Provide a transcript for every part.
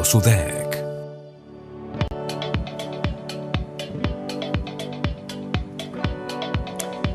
Medios UDEC.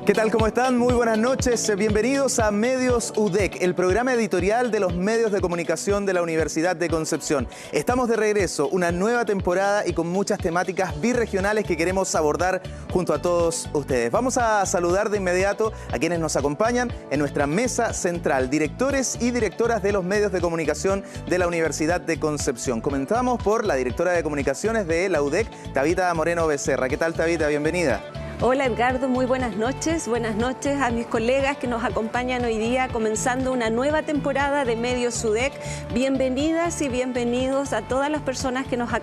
¿Qué tal? ¿Cómo están? Muy buenas noches. Bienvenidos a Medios UDEC, el programa editorial de los medios de comunicación de la Universidad de Concepción. Estamos de regreso, una nueva temporada y con muchas temáticas birregionales que queremos abordar junto a todos ustedes. Vamos a saludar de inmediato a quienes nos acompañan en nuestra mesa central, directores y directoras de los medios de comunicación de la Universidad de Concepción. Comenzamos por la directora de comunicaciones de la UDEC, Tabita Moreno Becerra. ¿Qué tal, Tabita? Bienvenida. Hola Edgardo, muy buenas noches a mis colegas que nos acompañan hoy día comenzando una nueva temporada de Medios UDEC. Bienvenidas y bienvenidos a todas las personas que nos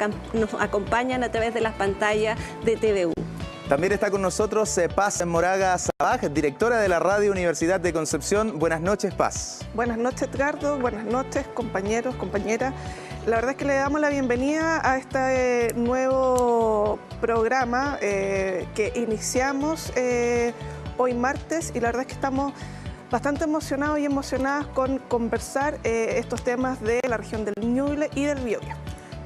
acompañan a través de las pantallas de TVU. También está con nosotros Paz Moraga Sabaj, directora de la Radio Universidad de Concepción. Buenas noches, Paz. Buenas noches, Edgardo. Buenas noches, compañeros, compañeras. La verdad es que le damos la bienvenida a este nuevo programa que iniciamos hoy martes, y la verdad es que estamos bastante emocionados y emocionadas con conversar estos temas de la región del Ñuble y del Biobío.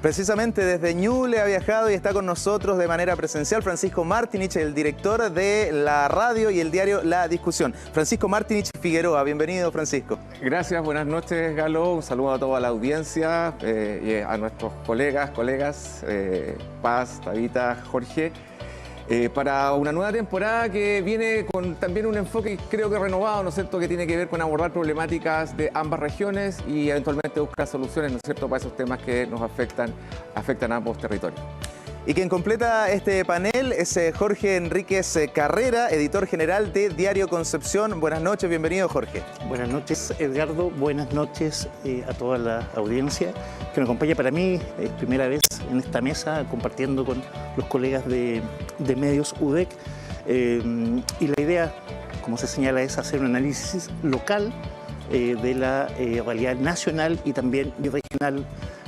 Precisamente desde Ñuble ha viajado y está con nosotros de manera presencial Francisco Martinich, el director de la radio y el diario La Discusión. Francisco Martinich Figueroa, bienvenido, Francisco. Gracias, buenas noches, Galo. Un saludo a toda la audiencia y a nuestros colegas, Paz, Tabita, Jorge, para una nueva temporada que viene con también un enfoque creo que renovado, ¿no es cierto?, que tiene que ver con abordar problemáticas de ambas regiones y eventualmente buscar soluciones, ¿no es cierto?, para esos temas que nos afectan a ambos territorios. Y quien completa este panel es Jorge Enríquez Carrera, editor general de Diario Concepción. Buenas noches, bienvenido, Jorge. Buenas noches, Edgardo. Buenas noches a toda la audiencia que me acompaña. Para mí es primera vez en esta mesa compartiendo con los colegas de Medios UDEC. Y la idea, como se señala, es hacer un análisis local de la realidad nacional y también regional.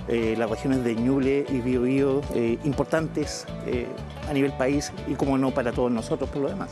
Las regiones de Ñuble y Biobío importantes a nivel país y, como no, para todos nosotros por lo demás.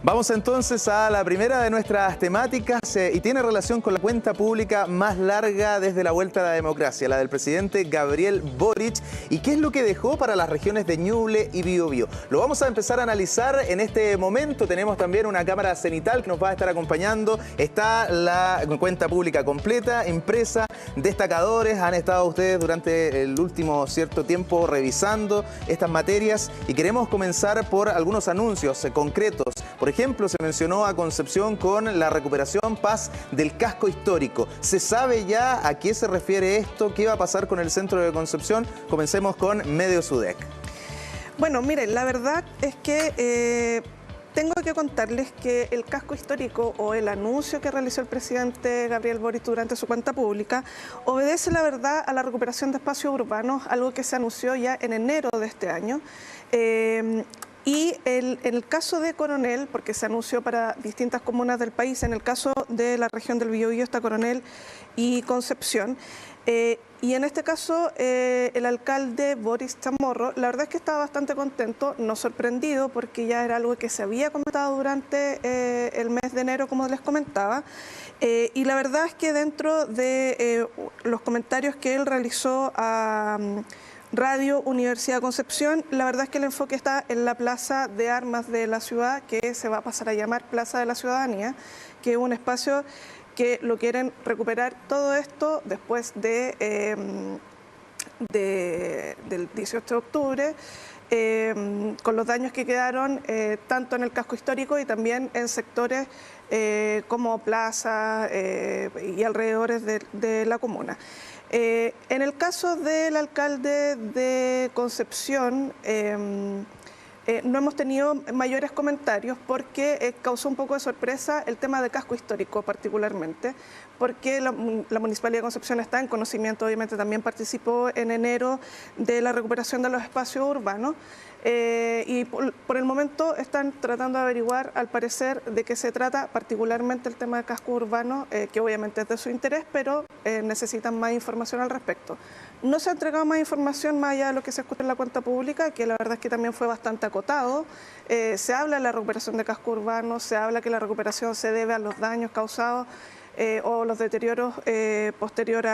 Vamos entonces a la primera de nuestras temáticas y tiene relación con la cuenta pública más larga desde la vuelta a la democracia, la del presidente Gabriel Boric, y qué es lo que dejó para las regiones de Ñuble y Biobío. Lo vamos a empezar a analizar en este momento. Tenemos también una cámara cenital que nos va a estar acompañando. Está la cuenta pública completa, impresa, destacadores. Han estado ustedes durante el último cierto tiempo revisando estas materias y queremos comenzar por algunos anuncios concretos. Por ejemplo, se mencionó a Concepción con la recuperación, Paz, del casco histórico. ¿Se sabe ya a qué se refiere esto? ¿Qué va a pasar con el centro de Concepción? Comencemos con Medios UDEC. Bueno, miren, la verdad es que tengo que contarles que el casco histórico o el anuncio que realizó el presidente Gabriel Boric durante su cuenta pública obedece, la verdad, a la recuperación de espacios urbanos, algo que se anunció ya en enero de este año. Y en el caso de Coronel, porque se anunció para distintas comunas del país, en el caso de la región del Biobío está Coronel y Concepción, y en este caso el alcalde Boris Chamorro, la verdad es que estaba bastante contento, no sorprendido, porque ya era algo que se había comentado durante el mes de enero, como les comentaba, y la verdad es que dentro de los comentarios que él realizó a Radio Universidad de Concepción, la verdad es que el enfoque está en la Plaza de Armas de la ciudad, que se va a pasar a llamar Plaza de la Ciudadanía, que es un espacio que lo quieren recuperar todo esto después del 18 de octubre, con los daños que quedaron tanto en el casco histórico y también en sectores como plaza y alrededores de la comuna. En el caso del alcalde de Concepción, no hemos tenido mayores comentarios porque causó un poco de sorpresa el tema de casco histórico particularmente, porque la Municipalidad de Concepción está en conocimiento, obviamente también participó en enero de la recuperación de los espacios urbanos, y por el momento están tratando de averiguar, al parecer, de qué se trata, particularmente el tema de casco urbano, que obviamente es de su interés, pero necesitan más información al respecto. No se ha entregado más información más allá de lo que se escucha en la cuenta pública, que la verdad es que también fue bastante acotado. Se habla de la recuperación de casco urbano, se habla que la recuperación se debe a los daños causados o los deterioros posterior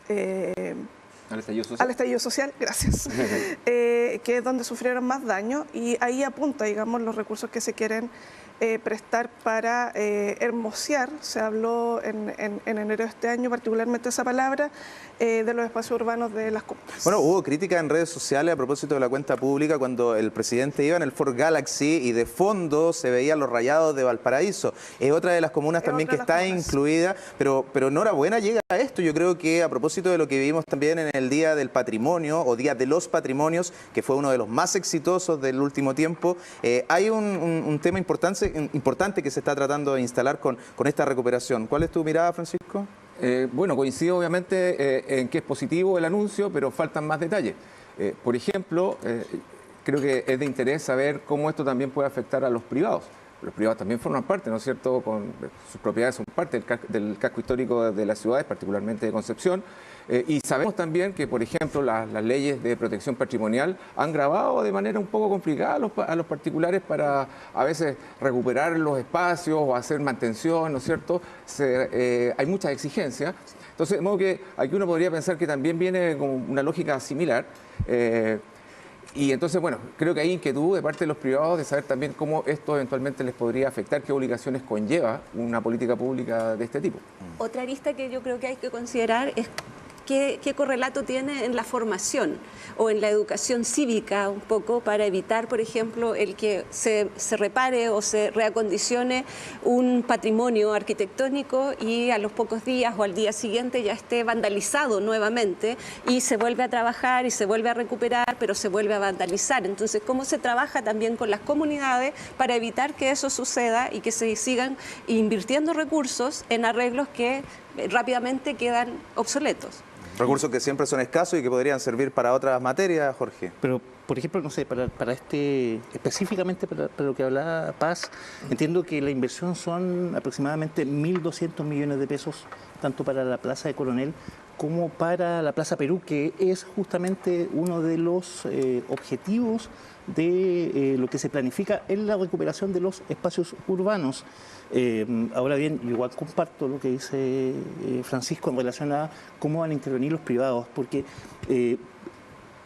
Al estallido social, gracias, que es donde sufrieron más daño, y ahí apunta, digamos, los recursos que se quieren prestar para hermosear, se habló en enero de este año particularmente esa palabra, de los espacios urbanos de las comunas. Bueno, hubo crítica en redes sociales a propósito de la cuenta pública cuando el presidente iba en el Ford Galaxy y de fondo se veían los rayados de Valparaíso. Es otra de las comunas también que está incluida, pero enhorabuena llega a esto. Yo creo que a propósito de lo que vivimos también en el Día del Patrimonio o Día de los Patrimonios, que fue uno de los más exitosos del último tiempo, hay un tema importante que se está tratando de instalar con esta recuperación. ¿Cuál es tu mirada, Francisco? Bueno, coincido obviamente en que es positivo el anuncio, pero faltan más detalles. Por ejemplo, creo que es de interés saber cómo esto también puede afectar a los privados. Los privados también forman parte, ¿no es cierto?, sus propiedades son parte del casco histórico de las ciudades, particularmente de Concepción. Y sabemos también que, por ejemplo, las leyes de protección patrimonial han gravado de manera un poco complicada a los particulares para a veces recuperar los espacios o hacer mantención, ¿no es cierto? Hay muchas exigencias. Entonces, de modo que aquí uno podría pensar que también viene con una lógica similar. Y entonces, bueno, creo que hay inquietud de parte de los privados de saber también cómo esto eventualmente les podría afectar, qué obligaciones conlleva una política pública de este tipo. Otra arista que yo creo que hay que considerar es qué correlato tiene en la formación o en la educación cívica un poco para evitar, por ejemplo, el que se repare o se reacondicione un patrimonio arquitectónico y a los pocos días o al día siguiente ya esté vandalizado nuevamente y se vuelve a trabajar y se vuelve a recuperar, pero se vuelve a vandalizar. Entonces, ¿cómo se trabaja también con las comunidades para evitar que eso suceda y que se sigan invirtiendo recursos en arreglos que rápidamente quedan obsoletos? Recursos que siempre son escasos y que podrían servir para otras materias, Jorge. Pero, por ejemplo, no sé, específicamente para lo que hablaba Paz, entiendo que la inversión son aproximadamente 1.200 millones de pesos, tanto para la Plaza de Coronel como para la Plaza Perú, que es justamente uno de los objetivos de lo que se planifica en la recuperación de los espacios urbanos. Ahora bien, yo igual comparto lo que dice Francisco en relación a cómo van a intervenir los privados, porque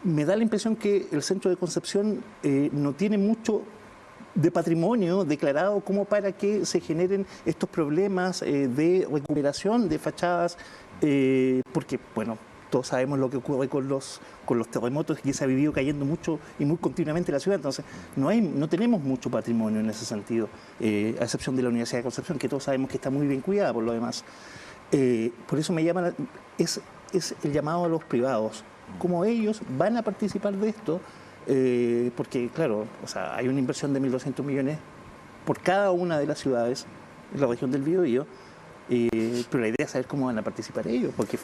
me da la impresión que el centro de Concepción no tiene mucho de patrimonio declarado como para que se generen estos problemas de recuperación de fachadas, porque, bueno, todos sabemos lo que ocurre con los terremotos, que se ha vivido cayendo mucho y muy continuamente en la ciudad. Entonces, no tenemos mucho patrimonio en ese sentido, a excepción de la Universidad de Concepción, que todos sabemos que está muy bien cuidada por lo demás. Por eso es el llamado a los privados. ¿Cómo ellos van a participar de esto? Porque, claro, o sea, hay una inversión de 1.200 millones por cada una de las ciudades en la región del Biobío, pero la idea es saber cómo van a participar ellos, porque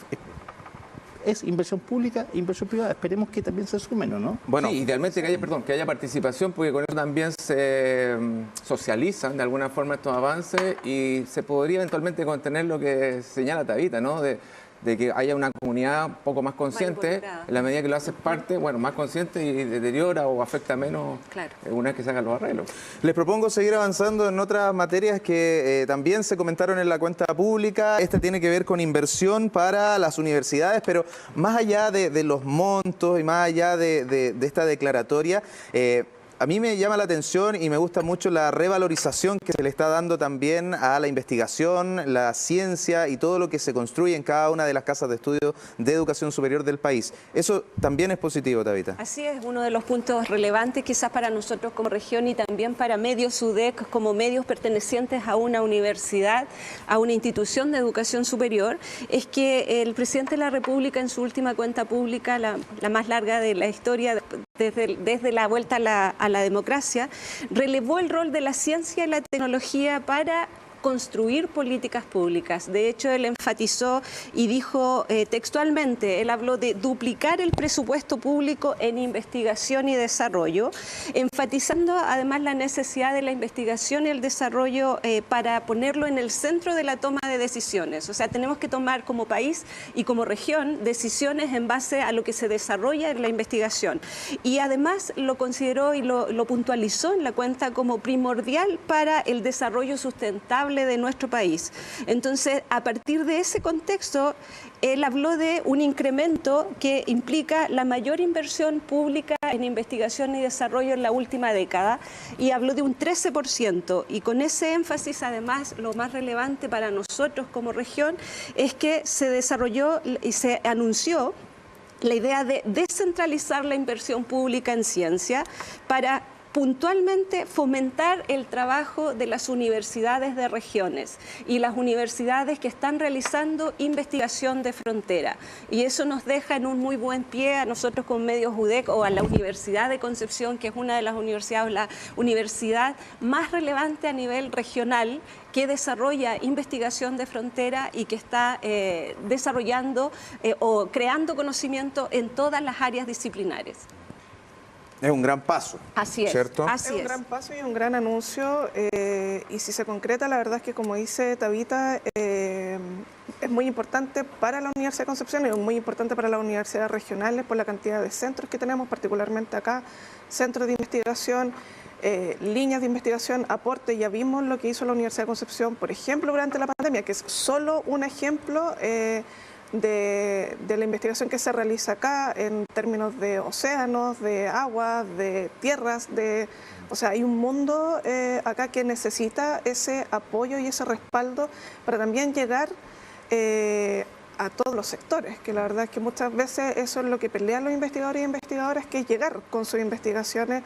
es inversión pública e inversión privada. Esperemos que también se sumen, ¿o no? Bueno, sí, idealmente que haya participación, porque con eso también se socializan de alguna forma estos avances y se podría eventualmente contener lo que señala Tabita, ¿no? De que haya una comunidad un poco más consciente, en la medida que lo haces parte, bueno, más consciente y deteriora o afecta menos una vez que se hagan los arreglos. Les propongo seguir avanzando en otras materias que también se comentaron en la cuenta pública. Esta tiene que ver con inversión para las universidades, pero más allá de los montos y más allá de esta declaratoria, a mí me llama la atención y me gusta mucho la revalorización que se le está dando también a la investigación, la ciencia y todo lo que se construye en cada una de las casas de estudio de educación superior del país. Eso también es positivo, Tabita. Así es, uno de los puntos relevantes quizás para nosotros como región y también para medios UDEC como medios pertenecientes a una universidad, a una institución de educación superior, es que el presidente de la República en su última cuenta pública, la más larga de la historia, desde la vuelta a la democracia, relevó el rol de la ciencia y la tecnología para construir políticas públicas. De hecho, él enfatizó y dijo textualmente, él habló de duplicar el presupuesto público en investigación y desarrollo, enfatizando además la necesidad de la investigación y el desarrollo para ponerlo en el centro de la toma de decisiones. O sea, tenemos que tomar como país y como región decisiones en base a lo que se desarrolla en la investigación. Y además lo consideró y lo puntualizó en la cuenta como primordial para el desarrollo sustentable sustentable de nuestro país. Entonces, a partir de ese contexto, él habló de un incremento que implica la mayor inversión pública en investigación y desarrollo en la última década, y habló de un 13%. Y con ese énfasis, además, lo más relevante para nosotros como región es que se desarrolló y se anunció la idea de descentralizar la inversión pública en ciencia para puntualmente fomentar el trabajo de las universidades de regiones y las universidades que están realizando investigación de frontera. Y eso nos deja en un muy buen pie a nosotros con Medios UDEC o a la Universidad de Concepción, que es una de las universidades, la universidad más relevante a nivel regional, que desarrolla investigación de frontera y que está desarrollando o creando conocimiento en todas las áreas disciplinares. Es un gran paso. Así es, ¿cierto? así es un gran paso y un gran anuncio, y si se concreta, la verdad es que, como dice Tabita, es muy importante para la Universidad de Concepción y es muy importante para las universidades regionales por la cantidad de centros que tenemos, particularmente acá, centros de investigación, líneas de investigación, aporte. Ya vimos lo que hizo la Universidad de Concepción, por ejemplo, durante la pandemia, que es solo un ejemplo de la investigación que se realiza acá en términos de océanos, de agua, de tierras, o sea, hay un mundo acá que necesita ese apoyo y ese respaldo para también llegar a todos los sectores, que la verdad es que muchas veces eso es lo que pelean los investigadores y investigadoras, que es llegar con sus investigaciones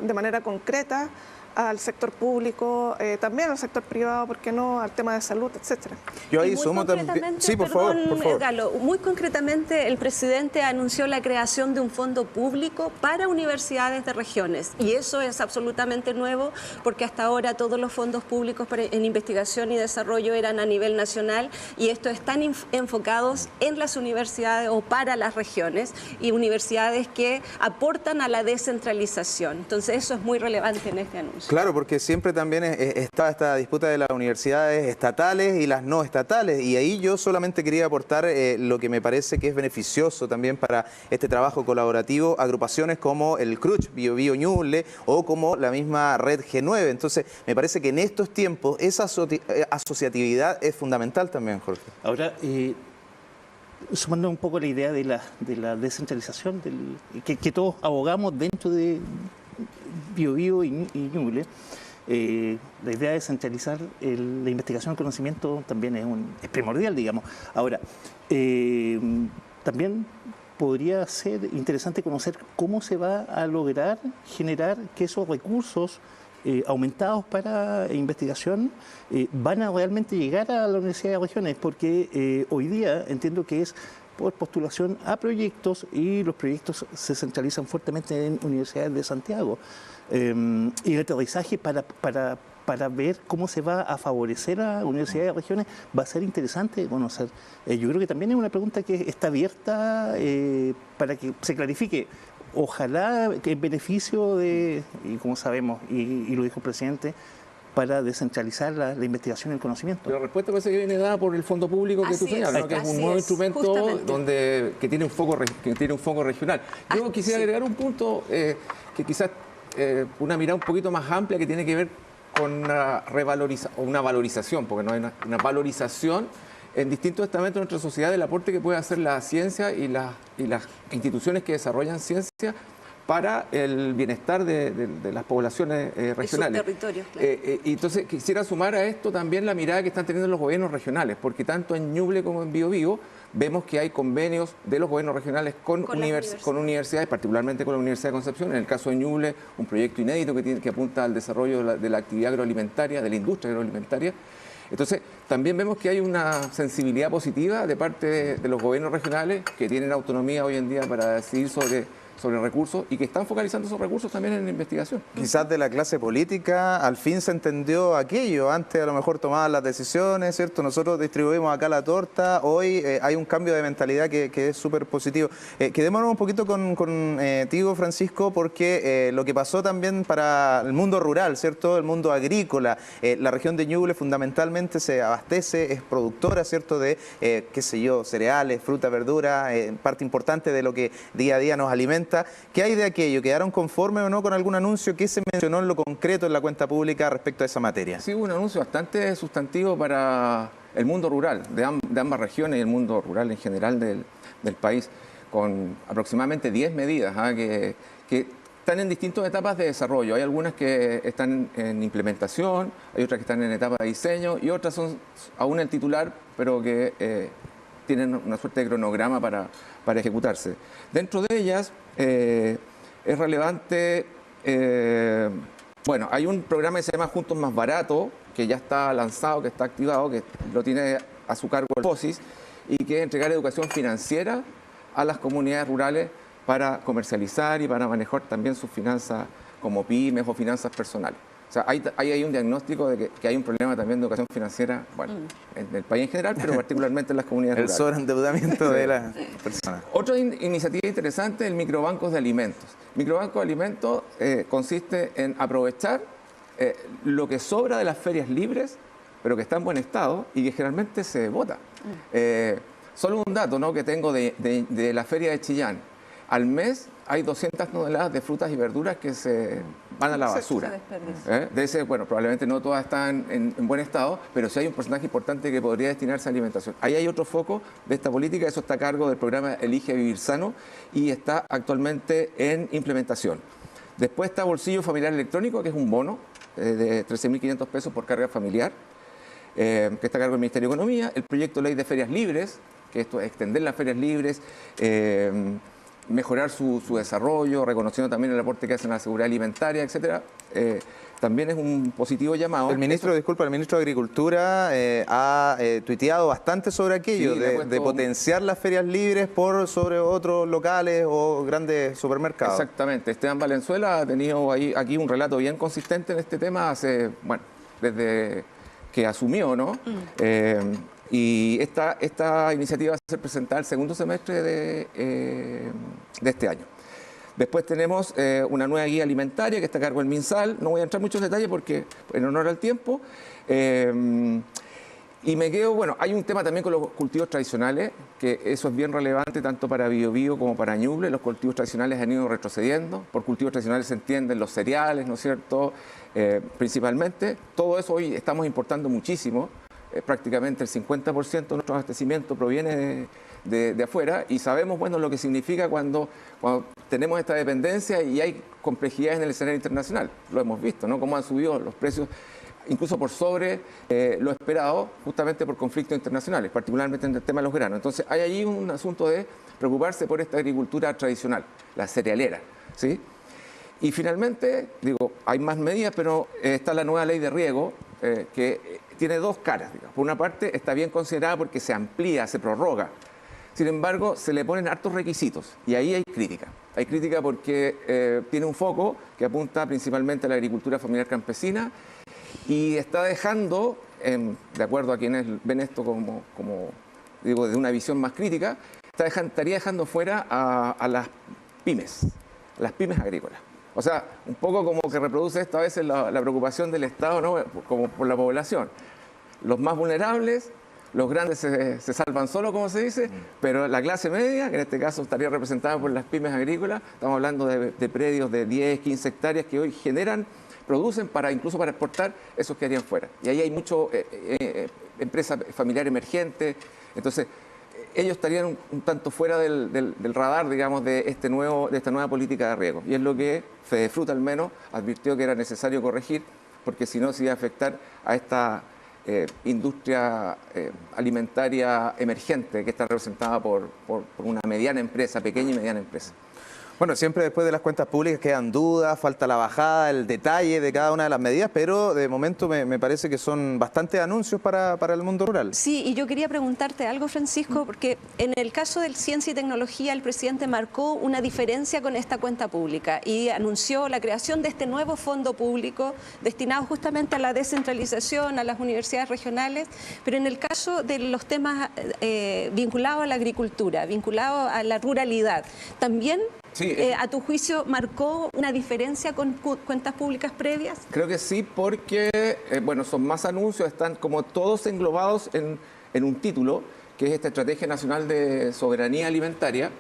de manera concreta al sector público, también al sector privado, ¿por qué no?, al tema de salud, etcétera. Yo ahí sumo también. Sí, por favor. Galo, muy concretamente, el presidente anunció la creación de un fondo público para universidades de regiones, y eso es absolutamente nuevo, porque hasta ahora todos los fondos públicos en investigación y desarrollo eran a nivel nacional, y estos están enfocados en las universidades o para las regiones, y universidades que aportan a la descentralización. Entonces, eso es muy relevante en este anuncio. Claro, porque siempre también está esta disputa de las universidades estatales y las no estatales, y ahí yo solamente quería aportar lo que me parece que es beneficioso también para este trabajo colaborativo, agrupaciones como el CRUCH, Bio Bio Ñuble, o como la misma Red G9. Entonces, me parece que en estos tiempos esa asociatividad es fundamental también, Jorge. Ahora, sumando un poco la idea de la descentralización, que todos abogamos dentro de Bio Bio y Ñuble, la idea de centralizar la investigación del conocimiento también es primordial, digamos. Ahora, también podría ser interesante conocer cómo se va a lograr generar que esos recursos aumentados para investigación van a realmente llegar a la Universidad de Regiones, porque hoy día entiendo que es por postulación a proyectos, y los proyectos se centralizan fuertemente en universidades de Santiago. Y el aterrizaje para ver cómo se va a favorecer a universidades de regiones va a ser interesante conocer. Yo creo que también es una pregunta que está abierta para que se clarifique. Ojalá que en beneficio de, y como sabemos, y lo dijo el presidente, para descentralizar la investigación y el conocimiento. La respuesta parece que viene dada por el fondo público que tú señalas, ¿no? Que es un nuevo instrumento que tiene un foco regional. Yo quisiera agregar un punto que quizás una mirada un poquito más amplia, que tiene que ver con una valorización, porque no hay una valorización en distintos estamentos de nuestra sociedad del aporte que puede hacer la ciencia y las instituciones que desarrollan ciencia para el bienestar de las poblaciones regionales. Territorios, claro. Y entonces quisiera sumar a esto también la mirada que están teniendo los gobiernos regionales, porque tanto en Ñuble como en Bio Bio vemos que hay convenios de los gobiernos regionales con universidades, particularmente con la Universidad de Concepción. En el caso de Ñuble, un proyecto inédito que apunta al desarrollo de la actividad agroalimentaria, de la industria agroalimentaria. Entonces, también vemos que hay una sensibilidad positiva de parte de los gobiernos regionales, que tienen autonomía hoy en día para decidir sobre recursos, y que están focalizando esos recursos también en la investigación. Quizás de la clase política al fin se entendió aquello. Antes a lo mejor tomaban las decisiones, ¿cierto? Nosotros distribuimos acá la torta. Hoy hay un cambio de mentalidad que es súper positivo. Quedémonos un poquito contigo, Francisco, porque lo que pasó también para el mundo rural, ¿cierto? El mundo agrícola. La región de Ñuble fundamentalmente se abastece, es productora, ¿cierto? De, qué sé yo, cereales, fruta, verdura, parte importante de lo que día a día nos alimenta cuenta. ¿Qué hay de aquello? ¿Quedaron conformes o no con algún anuncio? ¿Qué se mencionó en lo concreto en la cuenta pública respecto a esa materia? Sí, hubo un anuncio bastante sustantivo para el mundo rural de ambas regiones y el mundo rural en general del país, con aproximadamente 10 medidas que están en distintas etapas de desarrollo. Hay algunas que están en implementación, hay otras que están en etapa de diseño y otras son aún el titular, pero que tienen una suerte de cronograma para ejecutarse. Dentro de ellas es relevante, bueno, hay un programa que se llama Juntos Más Barato, que ya está lanzado, que está activado, que lo tiene a su cargo el POSIS, y que es entregar educación financiera a las comunidades rurales para comercializar y para manejar también sus finanzas como pymes o finanzas personales. O sea, hay un diagnóstico de que hay un problema también de educación financiera, bueno, en el país en general, pero particularmente en las comunidades rurales. El sobreendeudamiento de las personas. Otra iniciativa interesante es el microbancos de alimentos. Microbanco de alimentos consiste en aprovechar lo que sobra de las ferias libres, pero que está en buen estado y que generalmente se bota. Solo un dato, ¿no?, que tengo de la feria de Chillán. Al mes hay 200 toneladas de frutas y verduras que se van a la basura. De ese, bueno, probablemente no todas están en buen estado, pero sí hay un porcentaje importante que podría destinarse a alimentación. Ahí hay otro foco de esta política, eso está a cargo del programa Elige Vivir Sano y está actualmente en implementación. Después está Bolsillo Familiar Electrónico, que es un bono de 13.500 pesos por carga familiar, que está a cargo del Ministerio de Economía. El proyecto de ley de ferias libres, que esto es extender las ferias libres, mejorar su desarrollo, reconociendo también el aporte que hacen a la seguridad alimentaria, etcétera, también es un positivo llamado. El ministro, disculpa, el ministro de Agricultura ha tuiteado bastante sobre aquello, sí, de potenciar las ferias libres sobre otros locales o grandes supermercados. Exactamente. Esteban Valenzuela ha tenido aquí un relato bien consistente en este tema desde que asumió, ¿no? Y esta iniciativa va a ser presentada el segundo semestre de este año. Después tenemos una nueva guía alimentaria que está a cargo del MinSal. No voy a entrar en muchos detalles porque en honor al tiempo. Y me quedo, bueno, hay un tema también con los cultivos tradicionales, que eso es bien relevante tanto para Biobío como para Ñuble. Los cultivos tradicionales han ido retrocediendo. Por cultivos tradicionales se entienden los cereales, ¿no es cierto? Principalmente. Todo eso hoy estamos importando muchísimo. Prácticamente el 50% de nuestro abastecimiento proviene de afuera y sabemos, bueno, lo que significa cuando tenemos esta dependencia y hay complejidades en el escenario internacional. Lo hemos visto, ¿no? Cómo han subido los precios incluso por sobre lo esperado, justamente por conflictos internacionales, particularmente en el tema de los granos. Entonces hay allí un asunto de preocuparse por esta agricultura tradicional, la cerealera, ¿sí? Y finalmente, digo, hay más medidas, pero está la nueva ley de riego, que tiene dos caras, digamos. Por una parte, está bien considerada porque se amplía, se prorroga. Sin embargo, se le ponen hartos requisitos y ahí hay crítica. Hay crítica porque tiene un foco que apunta principalmente a la agricultura familiar campesina y está dejando, de acuerdo a quienes ven esto como digo, de una visión más crítica, estaría dejando fuera a las pymes agrícolas. O sea, un poco como que reproduce esto a veces la preocupación del Estado, ¿no?, como por la población. Los más vulnerables, los grandes se salvan solos, como se dice, pero la clase media, que en este caso estaría representada por las pymes agrícolas, estamos hablando de predios de 10, 15 hectáreas que hoy producen incluso para exportar, esos que harían fuera. Y ahí hay mucho empresa familiar emergente, entonces ellos estarían un tanto fuera del radar, digamos, de esta nueva política de riego. Y es lo que Fedefruta, al menos, advirtió que era necesario corregir, porque si no se iba a afectar a esta industria alimentaria emergente que está representada por una mediana empresa, pequeña y mediana empresa. Bueno, siempre después de las cuentas públicas quedan dudas, falta la bajada, el detalle de cada una de las medidas, pero de momento me parece que son bastantes anuncios para el mundo rural. Sí, y yo quería preguntarte algo, Francisco, porque en el caso del Ciencia y Tecnología el presidente marcó una diferencia con esta cuenta pública y anunció la creación de este nuevo fondo público destinado justamente a la descentralización, a las universidades regionales, pero en el caso de los temas vinculados a la agricultura, vinculados a la ruralidad, también... Sí, ¿a tu juicio marcó una diferencia con cuentas públicas previas? Creo que sí, porque bueno, son más anuncios, están como todos englobados en un título, que es esta Estrategia Nacional de Soberanía Alimentaria.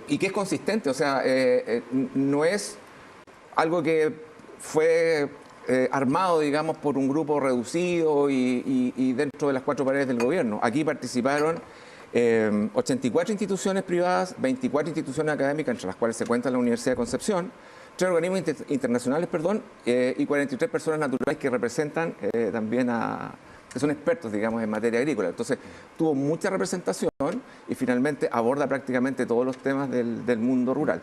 y que es consistente, o sea, no es algo que fue armado, digamos, por un grupo reducido y dentro de las 4 paredes del gobierno. Aquí participaron 84 instituciones privadas, 24 instituciones académicas, entre las cuales se cuenta la Universidad de Concepción, 3 organismos internacionales, y 43 personas naturales que representan también que son expertos, digamos, en materia agrícola. Entonces, tuvo mucha representación y finalmente aborda prácticamente todos los temas del mundo rural.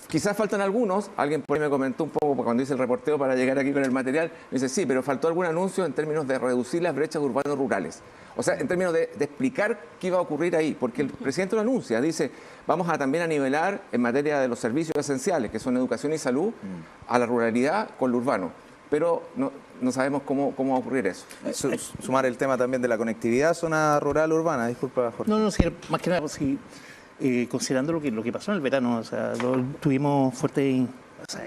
Quizás faltan algunos, alguien por ahí me comentó un poco cuando hice el reporteo para llegar aquí con el material, me dice, sí, pero faltó algún anuncio en términos de reducir las brechas urbanos-rurales. O sea, en términos de explicar qué iba a ocurrir ahí, porque el presidente lo anuncia, dice, vamos a también a nivelar en materia de los servicios esenciales, que son educación y salud, a la ruralidad con lo urbano. Pero no sabemos cómo va a ocurrir eso. Sumar el tema también de la conectividad zona rural-urbana, disculpa, Jorge. No, sí, más que nada, sí. Considerando lo que pasó en el verano, o sea, tuvimos fuertes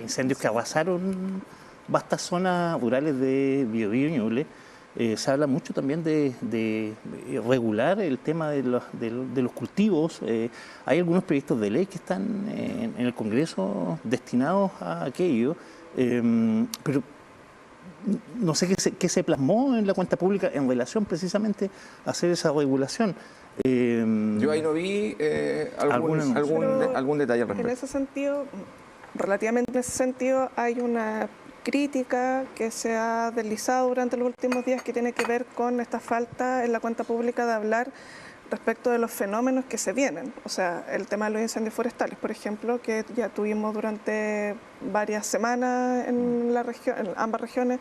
incendios que arrasaron vastas zonas rurales de Biobío y Ñuble. Se habla mucho también de regular el tema de los cultivos. Hay algunos proyectos de ley que están en el Congreso destinados a aquello, pero no sé qué se plasmó en la cuenta pública en relación precisamente a hacer esa regulación. Yo ahí no vi algún detalle al respecto. En ese sentido, relativamente en ese sentido, hay una crítica que se ha deslizado durante los últimos días que tiene que ver con esta falta en la cuenta pública de hablar respecto de los fenómenos que se vienen. O sea, el tema de los incendios forestales, por ejemplo, que ya tuvimos durante varias semanas en la región, en ambas regiones.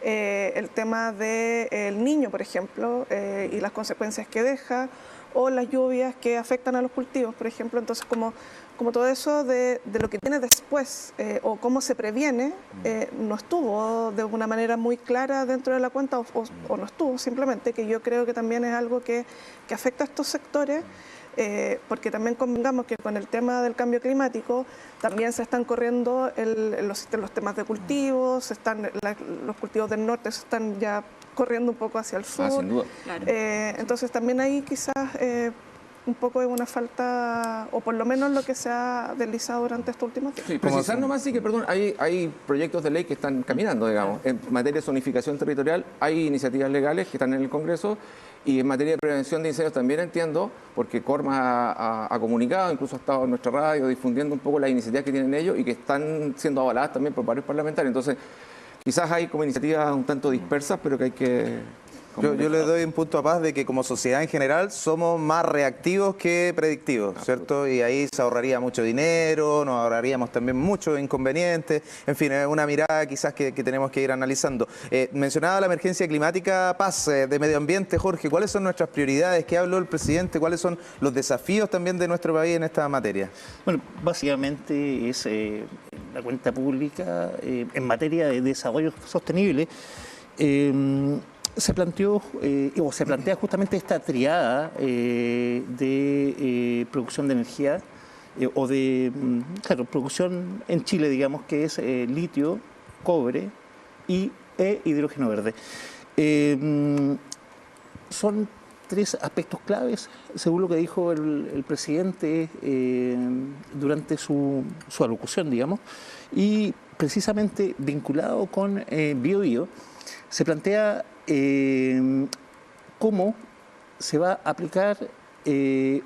El tema del Niño, por ejemplo, y las consecuencias que deja, o las lluvias que afectan a los cultivos, por ejemplo. Entonces, como todo eso de lo que viene después o cómo se previene, no estuvo de una manera muy clara dentro de la cuenta o no estuvo simplemente, que yo creo que también es algo que afecta a estos sectores. Porque también convengamos que con el tema del cambio climático también se están corriendo los temas de cultivos, los cultivos del norte se están ya corriendo un poco hacia el sur. Sin duda. Claro. Entonces también ahí quizás un poco de una falta, o por lo menos lo que se ha deslizado durante estos últimos días. Sí, precisar nomás sí que, perdón, hay proyectos de ley que están caminando, digamos. En materia de zonificación territorial hay iniciativas legales que están en el Congreso. Y en materia de prevención de incendios también entiendo, porque Corma ha comunicado, incluso ha estado en nuestra radio difundiendo un poco las iniciativas que tienen ellos y que están siendo avaladas también por varios parlamentarios. Entonces, quizás hay como iniciativas un tanto dispersas, pero que hay que... Yo le doy un punto a Paz de que como sociedad en general somos más reactivos que predictivos, ¿cierto? Y ahí se ahorraría mucho dinero, nos ahorraríamos también muchos inconvenientes, en fin, es una mirada quizás que tenemos que ir analizando. Mencionaba la emergencia climática, Paz, de medio ambiente, Jorge, ¿cuáles son nuestras prioridades? ¿Qué habló el presidente? ¿Cuáles son los desafíos también de nuestro país en esta materia? Bueno, básicamente es la cuenta pública en materia de desarrollo sostenible. Se planteó o se plantea justamente esta triada de producción de energía o de producción en Chile, digamos, que es litio, cobre e hidrógeno verde. Son 3 aspectos claves, según lo que dijo el presidente durante su alocución, digamos, y precisamente vinculado con Biobío, se plantea cómo se va a aplicar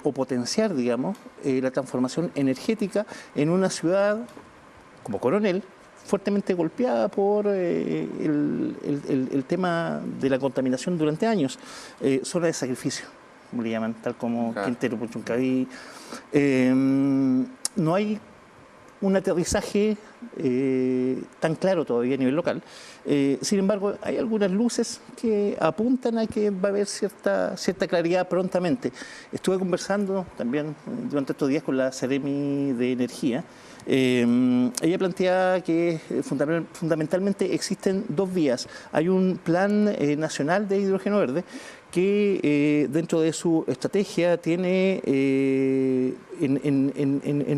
o potenciar, digamos, la transformación energética en una ciudad como Coronel, fuertemente golpeada por el tema de la contaminación durante años, zona de sacrificio, como le llaman, tal como Quintero, Puchuncaví. No hay un aterrizaje tan claro todavía a nivel local. Sin embargo, hay algunas luces que apuntan a que va a haber cierta claridad prontamente. Estuve conversando también durante estos días con la Seremi de Energía. Ella plantea que fundamentalmente existen 2 vías. Hay un plan nacional de hidrógeno verde que dentro de su estrategia tiene en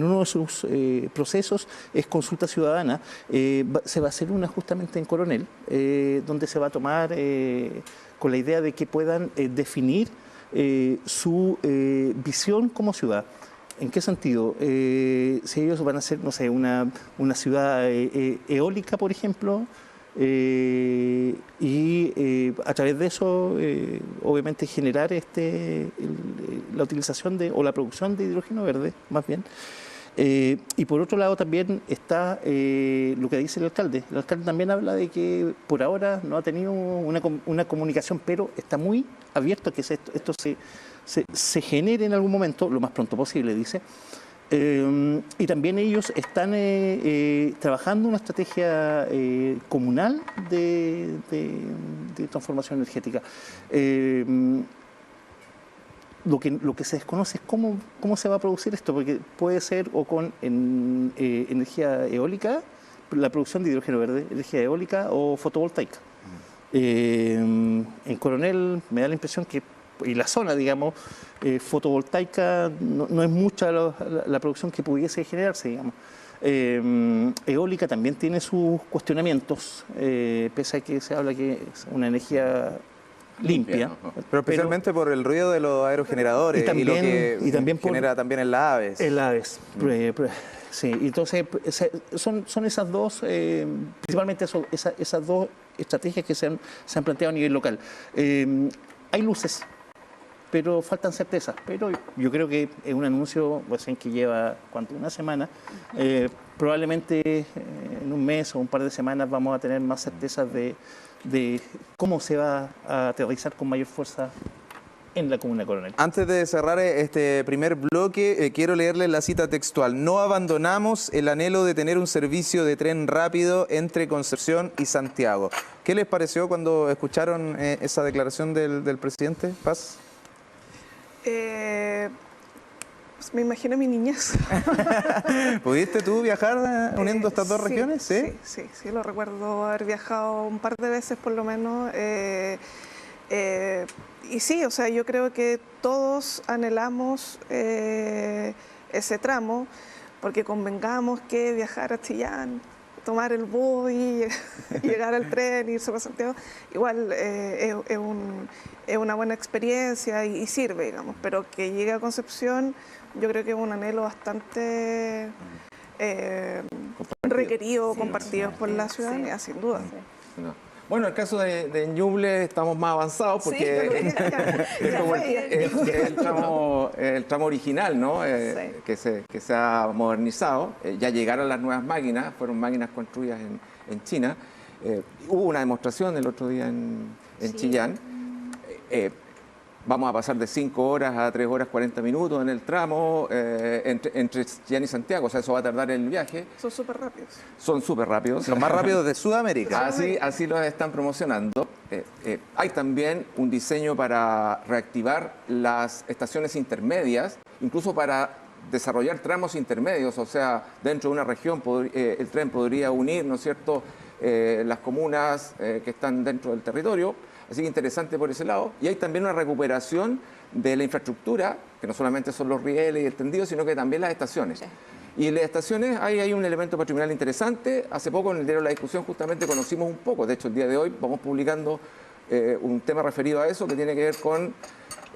uno de sus procesos es consulta ciudadana. Se va a hacer una justamente en Coronel, donde se va a tomar con la idea de que puedan definir su visión como ciudad. ¿En qué sentido? Si ellos van a hacer, no sé, una ciudad eólica, por ejemplo, y a través de eso, obviamente, generar la utilización o la producción de hidrógeno verde, más bien. Y por otro lado también está lo que dice el alcalde. El alcalde también habla de que por ahora no ha tenido una comunicación, pero está muy abierto a que esto se genere en algún momento, lo más pronto posible, dice. Y también ellos están trabajando una estrategia comunal de transformación energética. Lo que se desconoce es cómo se va a producir esto, porque puede ser o con energía eólica, la producción de hidrógeno verde, energía eólica o fotovoltaica. En Coronel me da la impresión que, y la zona, digamos, fotovoltaica no es mucha la producción que pudiese generarse, digamos. Eólica también tiene sus cuestionamientos, pese a que se habla que es una energía limpia, ¿no? Pero especialmente por el ruido de los aerogeneradores y lo que genera también en las aves. En las aves, sí. Entonces son esas dos, principalmente esas dos estrategias que se han planteado a nivel local. Hay luces, pero faltan certezas. Pero yo creo que es un anuncio en que lleva una semana. Probablemente en un mes o un par de semanas vamos a tener más certezas de cómo se va a aterrizar con mayor fuerza en la comuna de Coronel. Antes de cerrar este primer bloque, quiero leerles la cita textual. No abandonamos el anhelo de tener un servicio de tren rápido entre Concepción y Santiago. ¿Qué les pareció cuando escucharon esa declaración del presidente? Paz. Pues me imagino a mi niñez. ¿Pudiste tú viajar uniendo estas dos regiones? Sí, lo recuerdo haber viajado un par de veces por lo menos. Y sí, o sea, yo creo que todos anhelamos ese tramo, porque convengamos que viajar a Chillán, tomar el bus y llegar al tren, irse para Santiago, igual es una buena experiencia y sirve, digamos, pero que llegue a Concepción, yo creo que es un anhelo bastante requerido, compartido por la ciudadanía, sin duda. No. Bueno, en el caso de Ñuble estamos más avanzados porque el tramo original, ¿no? Que se ha modernizado. Ya llegaron las nuevas máquinas, fueron máquinas construidas en China. Hubo una demostración el otro día en Chillán. Vamos a pasar de 5 horas a 3 horas 40 minutos en el tramo entre Chillán y Santiago, o sea, eso va a tardar el viaje. Son súper rápidos. Son súper rápidos. Los más rápidos de Sudamérica. Así los están promocionando. Hay también un diseño para reactivar las estaciones intermedias, incluso para desarrollar tramos intermedios, o sea, dentro de una región el tren podría unir, ¿no es cierto?, las comunas que están dentro del territorio. Así que interesante por ese lado. Y hay también una recuperación de la infraestructura, que no solamente son los rieles y el tendido, sino que también las estaciones. Sí. Y en las estaciones hay un elemento patrimonial interesante. Hace poco en el diario La Discusión justamente conocimos un poco. De hecho, el día de hoy vamos publicando un tema referido a eso que tiene que ver con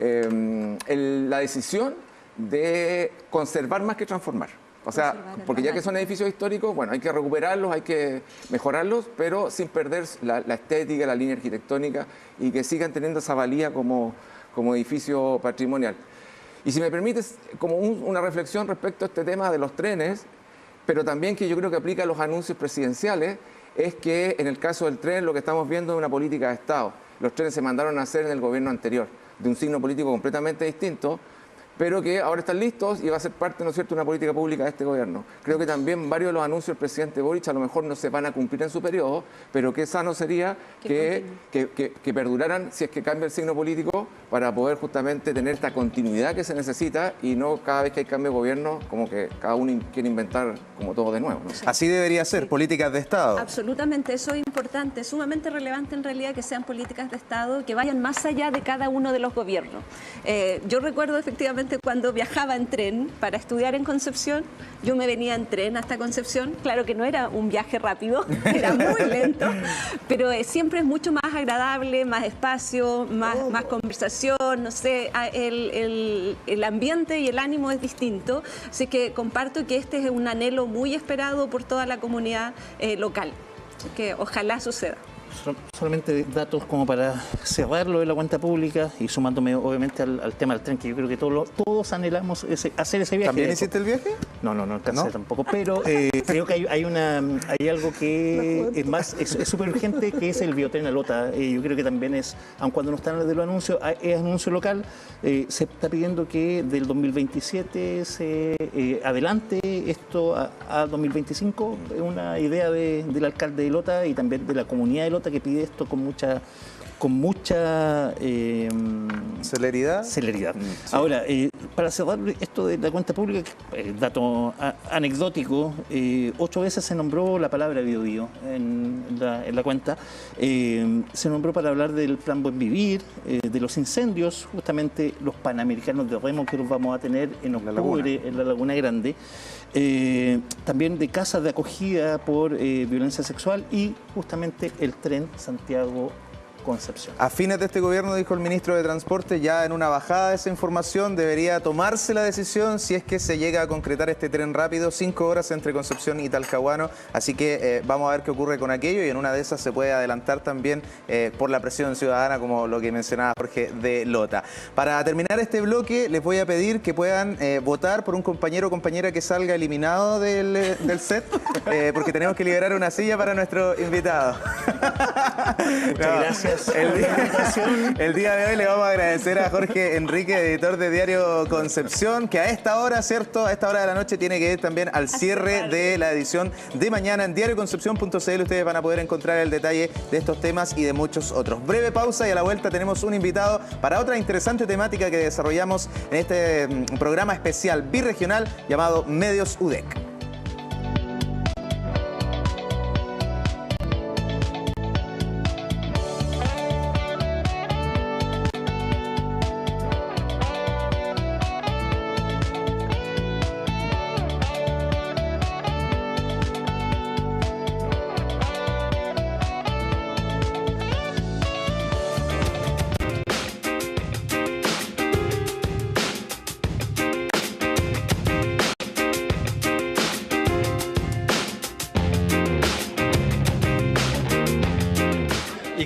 la decisión de conservar más que transformar. O sea, porque ya que son edificios históricos, bueno, hay que recuperarlos, hay que mejorarlos, pero sin perder la estética, la línea arquitectónica y que sigan teniendo esa valía como edificio patrimonial. Y si me permites, como una reflexión respecto a este tema de los trenes, pero también que yo creo que aplica a los anuncios presidenciales, es que en el caso del tren lo que estamos viendo es una política de Estado. Los trenes se mandaron a hacer en el gobierno anterior, de un signo político completamente distinto, pero que ahora están listos y va a ser parte, ¿no es cierto?, de una política pública de este gobierno. Creo que también varios de los anuncios del presidente Boric a lo mejor no se van a cumplir en su periodo, pero qué sano sería que perduraran si es que cambia el signo político para poder justamente tener esta continuidad que se necesita y no cada vez que hay cambio de gobierno como que cada uno quiere inventar como todo de nuevo, ¿no? Así debería ser, políticas de Estado. Absolutamente, eso es importante, sumamente relevante en realidad que sean políticas de Estado que vayan más allá de cada uno de los gobiernos. Yo recuerdo efectivamente antiguamente cuando viajaba en tren para estudiar en Concepción, yo me venía en tren hasta Concepción. Claro que no era un viaje rápido, era muy lento, pero siempre es mucho más agradable, más espacio, más conversación, no sé, el ambiente y el ánimo es distinto. Así que comparto que este es un anhelo muy esperado por toda la comunidad local, que ojalá suceda. Solamente datos como para cerrar lo de la cuenta pública y sumándome obviamente al tema del tren, que yo creo que todos anhelamos hacer ese viaje. ¿También hiciste el viaje? No alcancé tampoco, pero creo que hay algo que es súper urgente, que es el biotren a Lota. Yo creo que también es, aun cuando no están de los anuncios, es anuncio local, se está pidiendo que del 2027 se adelante esto a 2025, es una idea del alcalde de Lota y también de la comunidad de Lota, que pide esto con mucha celeridad. Sí. Ahora, para cerrar esto de la cuenta pública, dato anecdótico, 8 veces se nombró la palabra biobío en la cuenta. Se nombró para hablar del plan Buen Vivir, de los incendios, justamente los Panamericanos de Remo que los vamos a tener en octubre en la Laguna Grande. También de casas de acogida por violencia sexual y justamente el tren Santiago-Concepción. A fines de este gobierno, dijo el ministro de Transporte, ya en una bajada de esa información debería tomarse la decisión si es que se llega a concretar este tren rápido, 5 horas entre Concepción y Talcahuano. Así que vamos a ver qué ocurre con aquello y en una de esas se puede adelantar también por la presión ciudadana, como lo que mencionaba Jorge de Lota. Para terminar este bloque, les voy a pedir que puedan votar por un compañero o compañera que salga eliminado del set, porque tenemos que liberar una silla para nuestro invitado. Gracias. El día de hoy le vamos a agradecer a Jorge Enrique, editor de Diario Concepción, que a esta hora, ¿cierto? A esta hora de la noche tiene que ir también al cierre de la edición de mañana en diarioconcepcion.cl. Ustedes van a poder encontrar el detalle de estos temas y de muchos otros. Breve pausa y a la vuelta tenemos un invitado para otra interesante temática que desarrollamos en este programa especial birregional llamado Medios UDEC.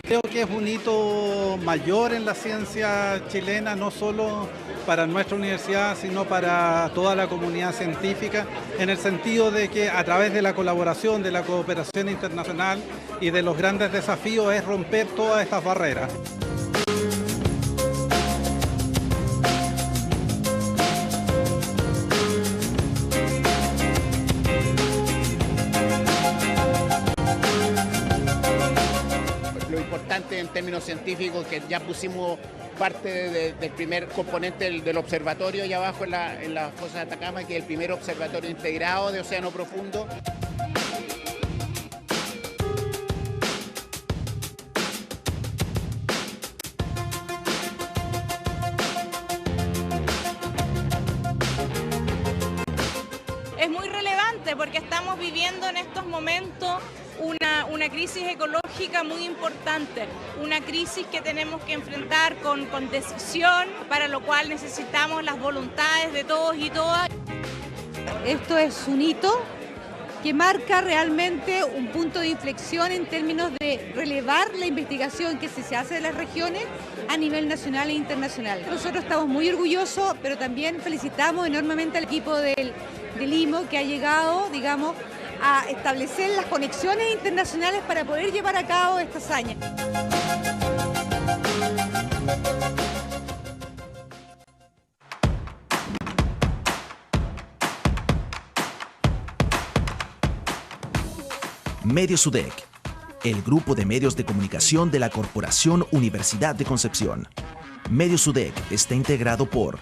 Creo que es un hito mayor en la ciencia chilena, no solo para nuestra universidad, sino para toda la comunidad científica, en el sentido de que a través de la colaboración, de la cooperación internacional y de los grandes desafíos es romper todas estas barreras. En términos científicos, que ya pusimos parte del primer componente del observatorio allá abajo en la fosa de Atacama, que es el primer observatorio integrado de océano profundo. Es muy relevante porque estamos viviendo en estos momentos una crisis ecológica muy importante, una crisis que tenemos que enfrentar con decisión, para lo cual necesitamos las voluntades de todos y todas. Esto es un hito que marca realmente un punto de inflexión en términos de relevar la investigación que se hace de las regiones a nivel nacional e internacional. Nosotros estamos muy orgullosos, pero también felicitamos enormemente al equipo del IMO que ha llegado, digamos, a establecer las conexiones internacionales para poder llevar a cabo esta hazaña. Medios UDEC, el grupo de medios de comunicación de la Corporación Universidad de Concepción. Medios UDEC está integrado por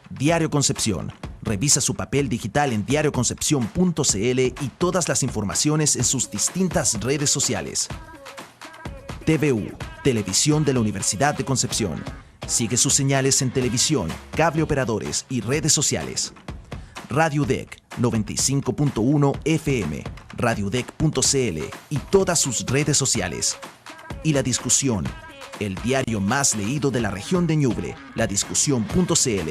Diario Concepción. Revisa su papel digital en diarioconcepcion.cl y todas las informaciones en sus distintas redes sociales. TVU, Televisión de la Universidad de Concepción. Sigue sus señales en televisión, cable operadores y redes sociales. Radio UDEC 95.1 FM, radiodec.cl y todas sus redes sociales. Y La Discusión, el diario más leído de la región de Ñuble, ladiscusión.cl,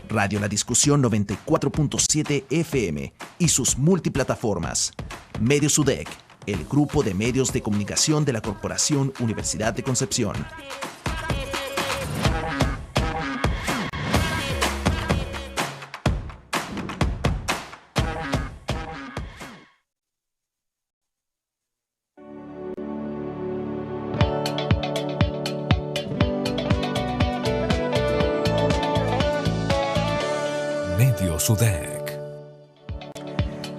Radio La Discusión 94.7 FM y sus multiplataformas. Medios UDEC, el grupo de medios de comunicación de la Corporación Universidad de Concepción. Medios UDEC.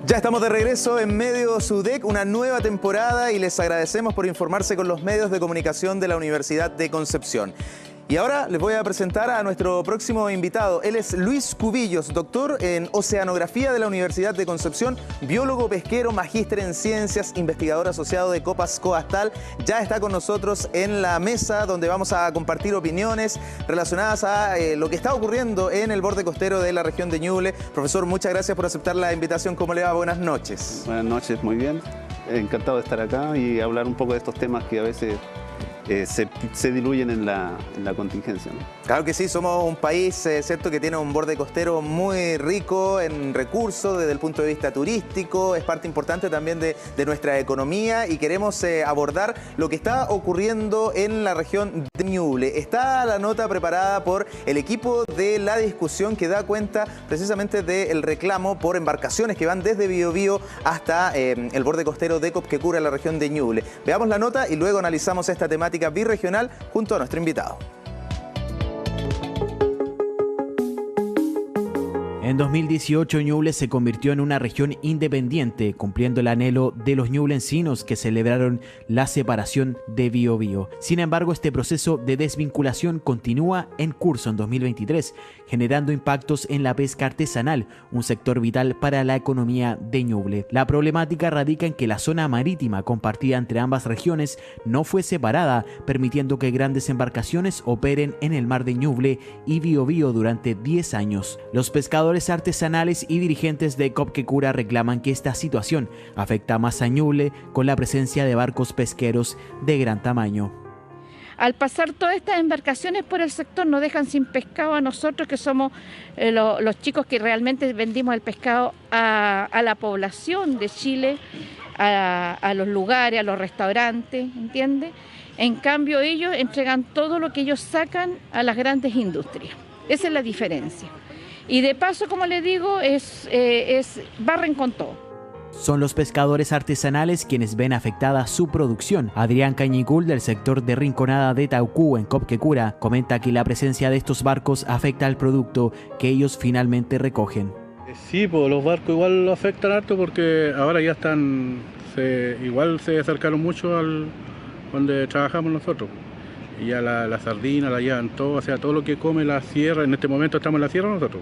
Ya estamos de regreso en Medios UDEC, una nueva temporada, y les agradecemos por informarse con los medios de comunicación de la Universidad de Concepción. Y ahora les voy a presentar a nuestro próximo invitado. Él es Luis Cubillos, doctor en Oceanografía de la Universidad de Concepción, biólogo pesquero, magíster en ciencias, investigador asociado de Copas Coastal. Ya está con nosotros en la mesa donde vamos a compartir opiniones relacionadas a lo que está ocurriendo en el borde costero de la región de Ñuble. Profesor, muchas gracias por aceptar la invitación. ¿Cómo le va? Buenas noches. Buenas noches, muy bien. Encantado de estar acá y hablar un poco de estos temas que a veces se diluyen en la contingencia, ¿no? Claro que sí, somos un país, ¿cierto?, que tiene un borde costero muy rico en recursos desde el punto de vista turístico, es parte importante también de nuestra economía, y queremos abordar lo que está ocurriendo en la región de Ñuble. Está la nota preparada por el equipo de La Discusión, que da cuenta precisamente del reclamo por embarcaciones que van desde Biobío hasta el borde costero de Copquecura, en la región de Ñuble. Veamos la nota y luego analizamos esta temática birregional junto a nuestro invitado. En 2018, Ñuble se convirtió en una región independiente, cumpliendo el anhelo de los ñublencinos que celebraron la separación de Biobío. Sin embargo, este proceso de desvinculación continúa en curso en 2023, generando impactos en la pesca artesanal, un sector vital para la economía de Ñuble. La problemática radica en que la zona marítima compartida entre ambas regiones no fue separada, permitiendo que grandes embarcaciones operen en el mar de Ñuble y Biobío durante 10 años. Los pescadores artesanales y dirigentes de Copquecura reclaman que esta situación afecta más a Ñuble con la presencia de barcos pesqueros de gran tamaño. Al pasar todas estas embarcaciones por el sector nos dejan sin pescado a nosotros, que somos los chicos que realmente vendimos el pescado a la población de Chile, a los lugares, a los restaurantes, ¿entiendes? En cambio ellos entregan todo lo que ellos sacan a las grandes industrias. Esa es la diferencia. Y de paso, como les digo, barren con todo. Son los pescadores artesanales quienes ven afectada su producción. Adrián Cañicul, del sector de Rinconada de Taucú, en Copquecura, comenta que la presencia de estos barcos afecta al producto que ellos finalmente recogen. Sí, pues los barcos igual lo afectan harto, porque ahora ya igual se acercaron mucho al donde trabajamos nosotros. Y ya la sardina, la llevan todo, o sea, todo lo que come la sierra. En este momento estamos en la sierra nosotros,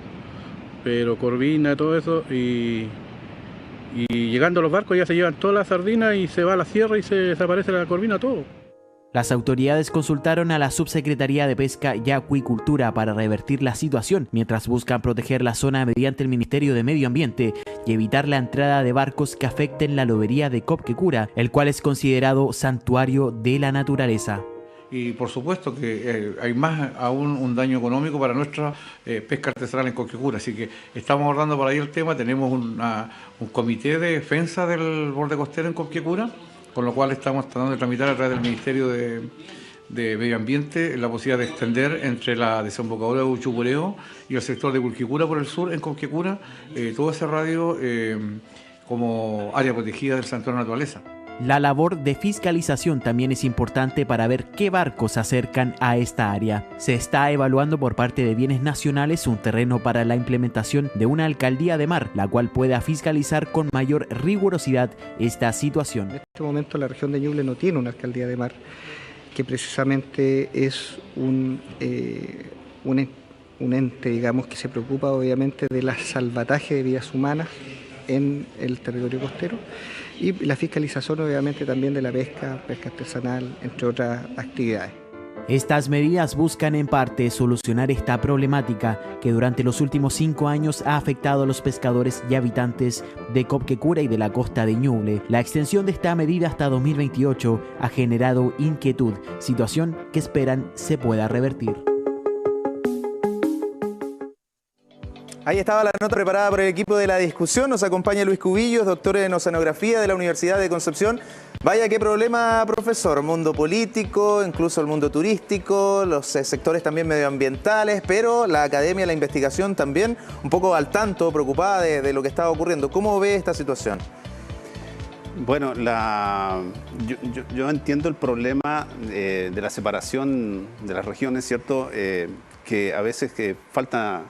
pero corvina, todo eso, y llegando a los barcos ya se llevan toda la sardina y se va a la sierra y se desaparece la corvina, todo. Las autoridades consultaron a la Subsecretaría de Pesca y Acuicultura para revertir la situación, mientras buscan proteger la zona mediante el Ministerio de Medio Ambiente y evitar la entrada de barcos que afecten la lobería de Copquecura, el cual es considerado santuario de la naturaleza. Y por supuesto que hay más aún un daño económico para nuestra pesca artesanal en Copquecura. Así que estamos abordando por ahí el tema. Tenemos un comité de defensa del borde costero en Copquecura, con lo cual estamos tratando de tramitar a través del Ministerio de Medio Ambiente la posibilidad de extender entre la desembocadura de Uchupureo y el sector de Culquicura por el sur en Copquecura todo ese radio como área protegida del santuario de la naturaleza. La labor de fiscalización también es importante para ver qué barcos se acercan a esta área. Se está evaluando por parte de Bienes Nacionales un terreno para la implementación de una alcaldía de mar, la cual pueda fiscalizar con mayor rigurosidad esta situación. En este momento la región de Ñuble no tiene una alcaldía de mar, que precisamente es un ente, digamos, que se preocupa obviamente de la salvataje de vidas humanas en el territorio costero, y la fiscalización obviamente también de la pesca artesanal, entre otras actividades. Estas medidas buscan en parte solucionar esta problemática que durante los últimos 5 años ha afectado a los pescadores y habitantes de Copquecura y de la costa de Ñuble. La extensión de esta medida hasta 2028 ha generado inquietud, situación que esperan se pueda revertir. Ahí estaba la nota preparada por el equipo de la discusión. Nos acompaña Luis Cubillos, doctor en Oceanografía de la Universidad de Concepción. Vaya qué problema, profesor. Mundo político, incluso el mundo turístico, los sectores también medioambientales, pero la academia, la investigación también un poco al tanto, preocupada de lo que estaba ocurriendo. ¿Cómo ve esta situación? Bueno, yo entiendo el problema de la separación de las regiones, ¿cierto? Que a veces falta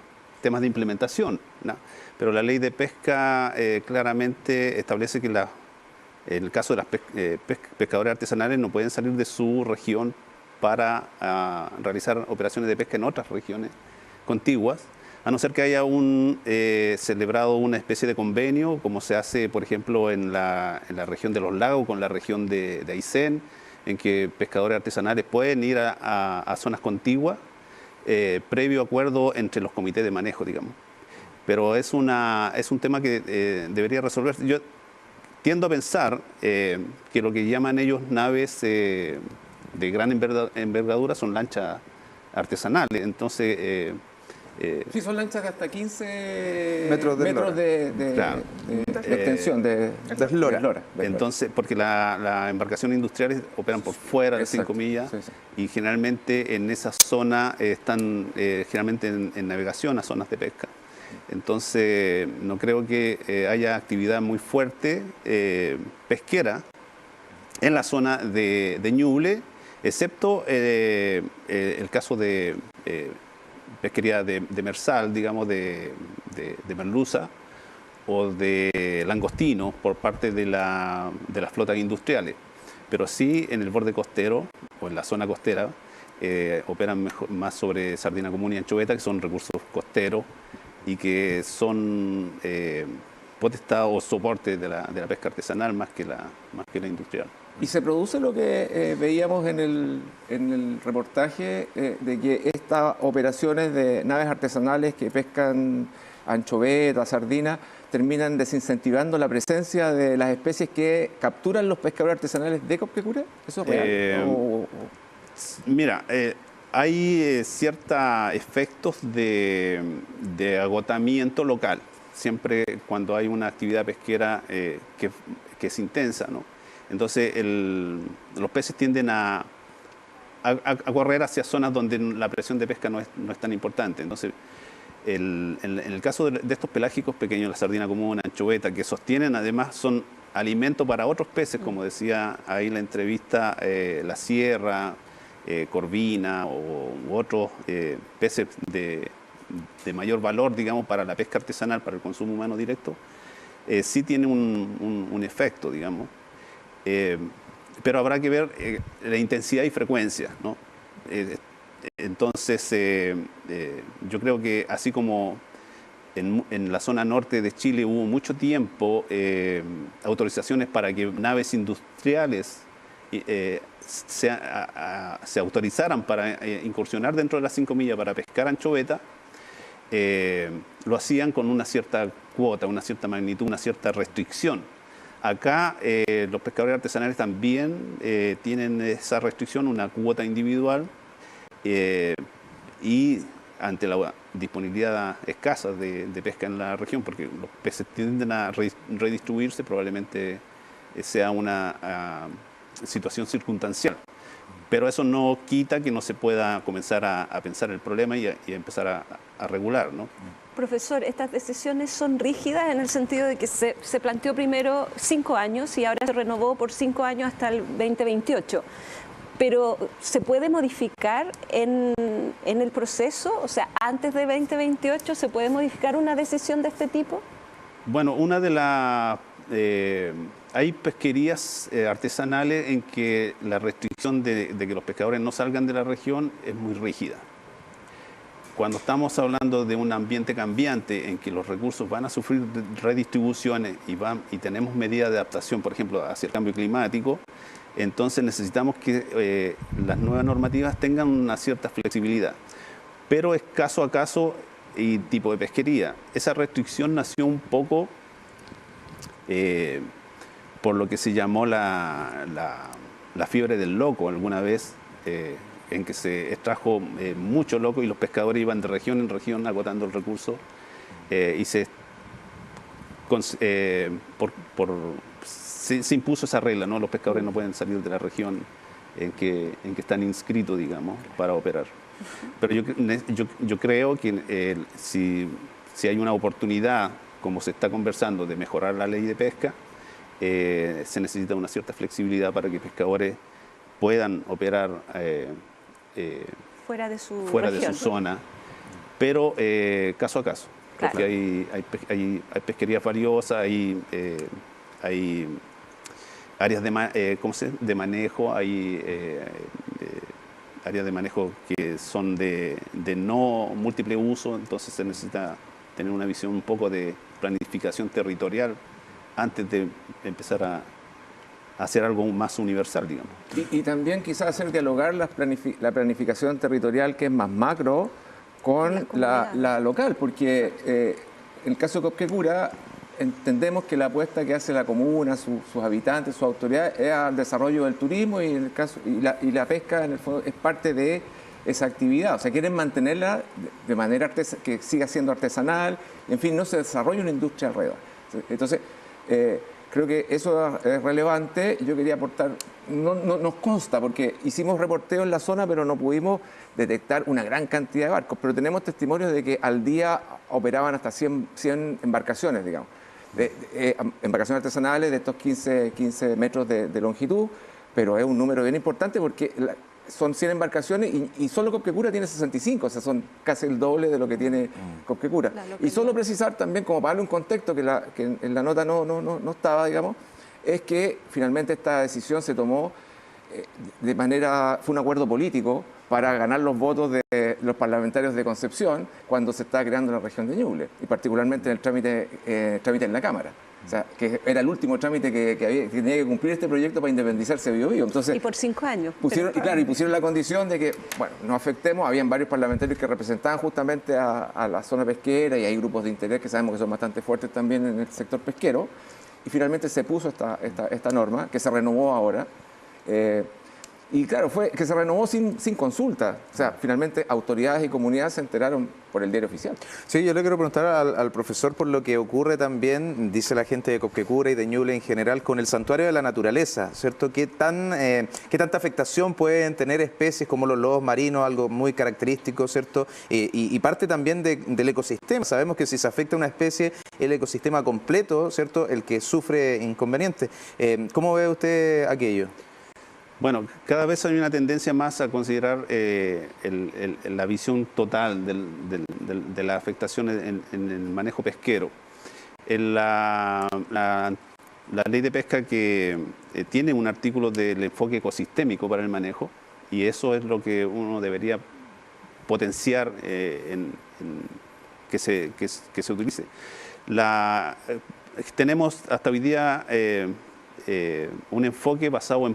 temas de implementación, ¿no? Pero la ley de pesca claramente establece que en el caso de las pescadores artesanales no pueden salir de su región para realizar operaciones de pesca en otras regiones contiguas, a no ser que haya celebrado una especie de convenio, como se hace, por ejemplo, en la región de los lagos con la región de Aysén, en que pescadores artesanales pueden ir a zonas contiguas, previo acuerdo entre los comités de manejo, digamos. Pero es un tema que debería resolverse. Yo tiendo a pensar que lo que llaman ellos naves de gran envergadura son lanchas artesanales. Entonces, sí, son lanchas de hasta 15 metros de extensión, de eslora. Entonces, porque las embarcaciones industriales operan por fuera de 5 millas, y generalmente en esa zona están generalmente en navegación a zonas de pesca. Entonces, no creo que haya actividad muy fuerte pesquera en la zona de Ñuble, excepto el caso de pesquería de mersal, digamos, de merluza o de langostino por parte de las flotas industriales. Pero sí en el borde costero o en la zona costera operan más sobre sardina común y anchoveta, que son recursos costeros y que son potestad o soporte de la pesca artesanal más que la industrial. Y se produce lo que veíamos en el reportaje de que estas operaciones de naves artesanales que pescan anchoveta, sardina, terminan desincentivando la presencia de las especies que capturan los pescadores artesanales de Copquecura. ¿Eso es real? Mira, hay ciertos efectos de agotamiento local, siempre cuando hay una actividad pesquera que es intensa, ¿no? Entonces los peces tienden a correr hacia zonas donde la presión de pesca no es tan importante. Entonces, en el caso de estos pelágicos pequeños, la sardina común, la anchoveta, que sostienen, además son alimento para otros peces, como decía ahí en la entrevista, la sierra, corvina u otros peces de mayor valor, digamos, para la pesca artesanal, para el consumo humano directo, sí tiene un efecto, digamos. Pero habrá que ver la intensidad y frecuencia, ¿no? Entonces, yo creo que así como en la zona norte de Chile hubo mucho tiempo autorizaciones para que naves industriales se autorizaran para incursionar dentro de las 5 millas para pescar anchoveta, lo hacían con una cierta cuota, una cierta magnitud, una cierta restricción. Acá los pescadores artesanales también tienen esa restricción, una cuota individual, y ante la disponibilidad escasa de pesca en la región, porque los peces tienden a redistribuirse, probablemente sea una situación circunstancial. Pero eso no quita que no se pueda comenzar a pensar el problema y a empezar a regular, ¿no? Profesor, estas decisiones son rígidas en el sentido de que se planteó primero 5 años y ahora se renovó por 5 años hasta el 2028. Pero ¿se puede modificar en el proceso? O sea, antes de 2028, ¿se puede modificar una decisión de este tipo? Bueno, hay pesquerías artesanales en que la restricción de que los pescadores no salgan de la región es muy rígida. Cuando estamos hablando de un ambiente cambiante en que los recursos van a sufrir redistribuciones y tenemos medidas de adaptación, por ejemplo, hacia el cambio climático, Entonces necesitamos que las nuevas normativas tengan una cierta flexibilidad, pero es caso a caso y tipo de pesquería. Esa restricción nació un poco por lo que se llamó la fiebre del loco alguna vez, en que se extrajo mucho loco y los pescadores iban de región en región agotando el recurso y se impuso esa regla, ¿no? Los pescadores no pueden salir de la región en que están inscritos, digamos, para operar. Pero yo creo que si hay una oportunidad, como se está conversando, de mejorar la ley de pesca, se necesita una cierta flexibilidad para que pescadores puedan operar fuera de su zona, pero caso a caso, claro. Porque hay pesquerías valiosas, hay áreas de manejo, hay áreas de manejo que son de no múltiple uso, entonces se necesita tener una visión un poco de planificación territorial antes de empezar a hacer algo más universal, digamos. Y también quizás hacer dialogar la planificación territorial, que es más macro, con la local, porque en el caso de Copquecura entendemos que la apuesta que hace la comuna, sus habitantes, sus autoridades, es al desarrollo del turismo, y en el caso y la pesca en el fondo es parte de esa actividad. O sea, quieren mantenerla de manera que siga siendo artesanal, en fin, no se desarrolla una industria alrededor. Entonces, creo que eso es relevante. Yo quería aportar, no nos consta, porque hicimos reporteo en la zona, pero no pudimos detectar una gran cantidad de barcos, pero tenemos testimonios de que al día operaban hasta 100 embarcaciones, digamos. Embarcaciones artesanales de estos 15 metros de longitud, pero es un número bien importante porque son 100 embarcaciones y solo Copquecura tiene 65, o sea, son casi el doble de lo que tiene Copquecura. Y solo precisar también, como para darle un contexto que en la nota no estaba, digamos, es que finalmente esta decisión se tomó fue un acuerdo político para ganar los votos de los parlamentarios de Concepción cuando se estaba creando la región de Ñuble, y particularmente en el trámite en la Cámara. O sea, que era el último trámite que tenía que cumplir este proyecto para independizarse de Biobío. Entonces, y por 5 años. Pusieron la condición de que, bueno, no afectemos. Habían varios parlamentarios que representaban justamente a la zona pesquera, y hay grupos de interés que sabemos que son bastante fuertes también en el sector pesquero. Y finalmente se puso esta norma, que se renovó ahora. Y claro, fue que se renovó sin consulta. O sea, finalmente autoridades y comunidades se enteraron por el diario oficial. Sí, yo le quiero preguntar al profesor por lo que ocurre también, dice la gente de Copquecura y de Ñuble en general, con el santuario de la naturaleza, ¿cierto? ¿Qué tanta afectación pueden tener especies como los lobos marinos, algo muy característico, ¿cierto? Y parte también del ecosistema. Sabemos que si se afecta una especie, el ecosistema completo, ¿cierto?, el que sufre inconvenientes. ¿Cómo ve usted aquello? Bueno, cada vez hay una tendencia más a considerar la visión total de la afectación en el manejo pesquero. La ley de pesca que tiene un artículo del enfoque ecosistémico para el manejo, y eso es lo que uno debería potenciar que se utilice. Tenemos hasta hoy día un enfoque basado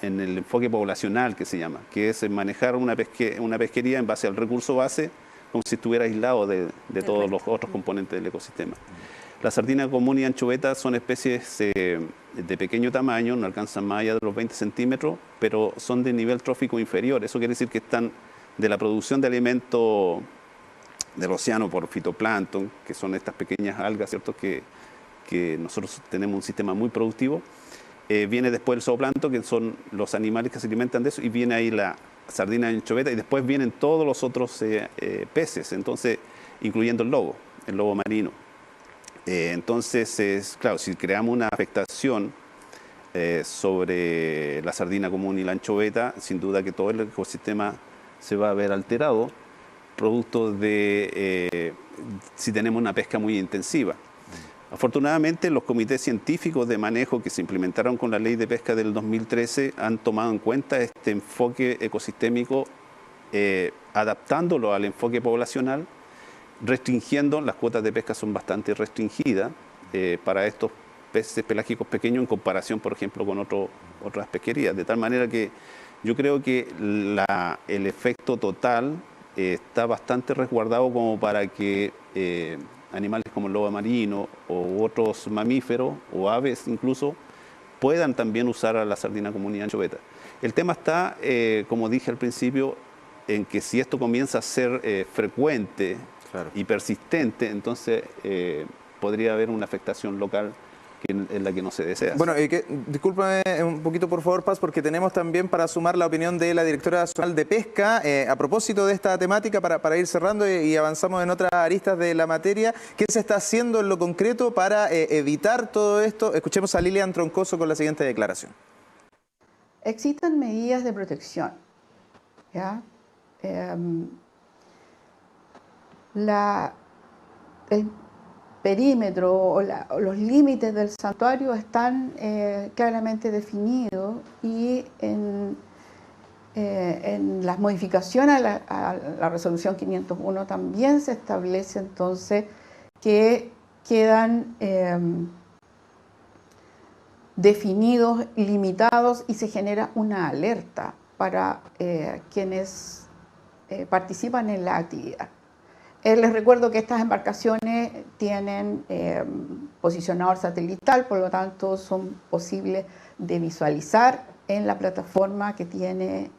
en el enfoque poblacional, que se llama, que es manejar una pesquería en base al recurso base, como si estuviera aislado de todos los otros componentes del ecosistema. La sardina común y anchoveta son especies de pequeño tamaño, no alcanzan más allá de los 20 centímetros, pero son de nivel trófico inferior. Eso quiere decir que están de la producción de alimento del océano por fitoplancton, que son estas pequeñas algas, ¿cierto?, que nosotros tenemos un sistema muy productivo. Viene después el zooplancton, que son los animales que se alimentan de eso, y viene ahí la sardina de anchoveta, y después vienen todos los otros peces, entonces, incluyendo el lobo marino. Entonces, claro, si creamos una afectación sobre la sardina común y la anchoveta, sin duda que todo el ecosistema se va a ver alterado, producto de si tenemos una pesca muy intensiva. Afortunadamente, los comités científicos de manejo que se implementaron con la ley de pesca del 2013 han tomado en cuenta este enfoque ecosistémico, adaptándolo al enfoque poblacional, restringiendo. Las cuotas de pesca son bastante restringidas para estos peces pelágicos pequeños en comparación, por ejemplo, con otras pesquerías. De tal manera que yo creo que el efecto total está bastante resguardado como para que animales como el lobo marino o otros mamíferos o aves incluso puedan también usar a la sardina común y anchoveta. El tema está, como dije al principio, en que si esto comienza a ser frecuente y persistente, entonces podría haber una afectación local en la que no se desea. Bueno, discúlpame un poquito por favor, Paz, porque tenemos también para sumar la opinión de la Directora Nacional de Pesca a propósito de esta temática para ir cerrando y avanzamos en otras aristas de la materia. ¿Qué se está haciendo en lo concreto para evitar todo esto? Escuchemos a Lilian Troncoso con la siguiente declaración. Existen medidas de protección, ¿ya? El perímetro o los límites del santuario están claramente definidos y en las modificaciones a la resolución 501 también se establece entonces que quedan definidos, limitados y se genera una alerta para quienes participan en la actividad. Les recuerdo que estas embarcaciones tienen posicionador satelital, por lo tanto son posibles de visualizar en la plataforma que tiene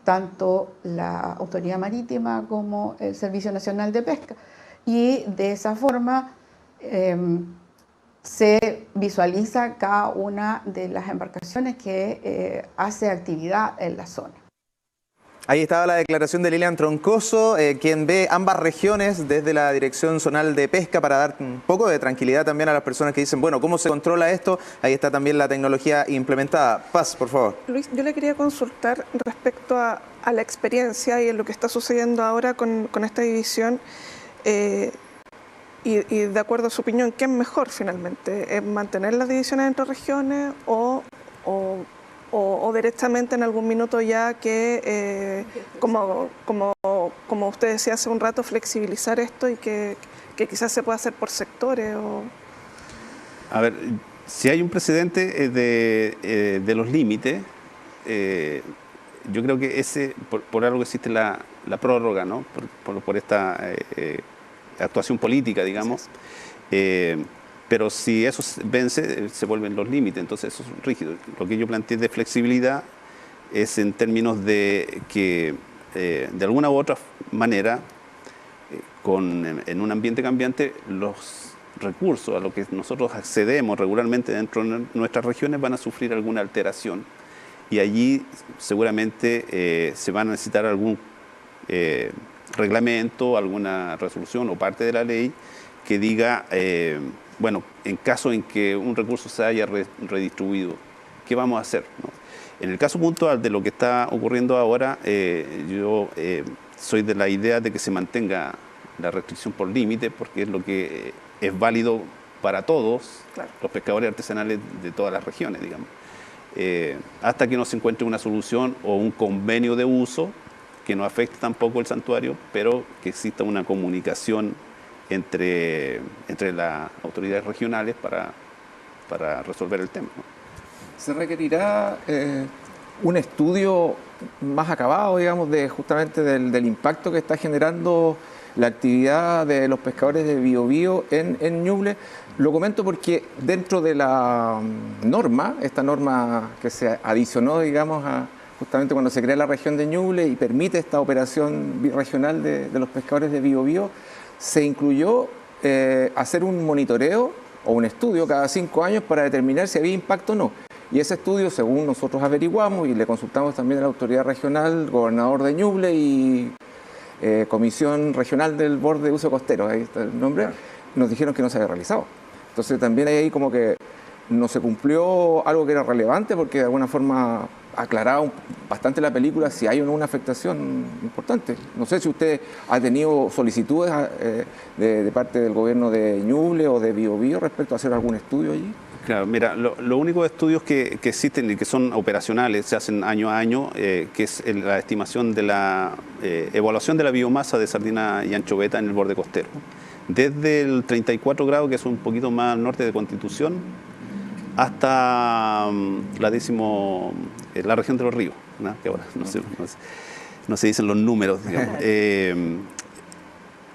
tanto la Autoridad Marítima como el Servicio Nacional de Pesca. Y de esa forma se visualiza cada una de las embarcaciones que hace actividad en la zona. Ahí estaba la declaración de Lilian Troncoso, quien ve ambas regiones desde la Dirección Zonal de Pesca para dar un poco de tranquilidad también a las personas que dicen, bueno, ¿cómo se controla esto? Ahí está también la tecnología implementada. Paz, por favor. Luis, yo le quería consultar respecto a la experiencia y en lo que está sucediendo ahora con esta división y de acuerdo a su opinión, ¿qué es mejor finalmente? ¿Es mantener las divisiones entre regiones o directamente en algún minuto ya que, como usted decía hace un rato, flexibilizar esto y que quizás se pueda hacer por sectores? A ver, si hay un precedente de los límites, yo creo que ese, por algo existe la prórroga, ¿no? Por esta actuación política, digamos. Pero si eso vence, se vuelven los límites, entonces eso es rígido. Lo que yo planteé de flexibilidad es en términos de que, de alguna u otra manera, en un ambiente cambiante, los recursos a los que nosotros accedemos regularmente dentro de nuestras regiones van a sufrir alguna alteración. Y allí seguramente se va a necesitar algún reglamento, alguna resolución o parte de la ley que diga... bueno, en caso en que un recurso se haya redistribuido, ¿qué vamos a hacer? ¿No? En el caso puntual de lo que está ocurriendo ahora, yo soy de la idea de que se mantenga la restricción por límite, porque es lo que es válido para todos, claro, los pescadores artesanales de todas las regiones, digamos. Hasta que no se encuentre una solución o un convenio de uso que no afecte tampoco el santuario, pero que exista una comunicación entre las autoridades regionales para resolver el tema, ¿no? ¿Se requerirá un estudio más acabado, digamos, justamente del impacto que está generando la actividad de los pescadores de Biobío en Ñuble? Lo comento porque dentro de la norma, esta norma que se adicionó, digamos, justamente cuando se crea la región de Ñuble y permite esta operación regional de los pescadores de Biobío, se incluyó hacer un monitoreo o un estudio cada 5 años para determinar si había impacto o no. Y ese estudio, según nosotros averiguamos y le consultamos también a la autoridad regional, gobernador de Ñuble y Comisión Regional del Borde de Uso Costero, ahí está el nombre, nos dijeron que no se había realizado. Entonces también hay ahí como que no se cumplió algo que era relevante porque de alguna forma aclaraba bastante la película si hay o no una afectación importante. No sé si usted ha tenido solicitudes de parte del gobierno de Ñuble o de Biobío respecto a hacer algún estudio allí. Claro, mira, los únicos estudios que existen y que son operacionales, se hacen año a año, que es la estimación de la evaluación de la biomasa de sardina y anchoveta en el borde costero. desde el 34 grados, que es un poquito más al norte de Constitución, hasta la región de los ríos, ¿no? Que ahora no se dicen los números, digamos.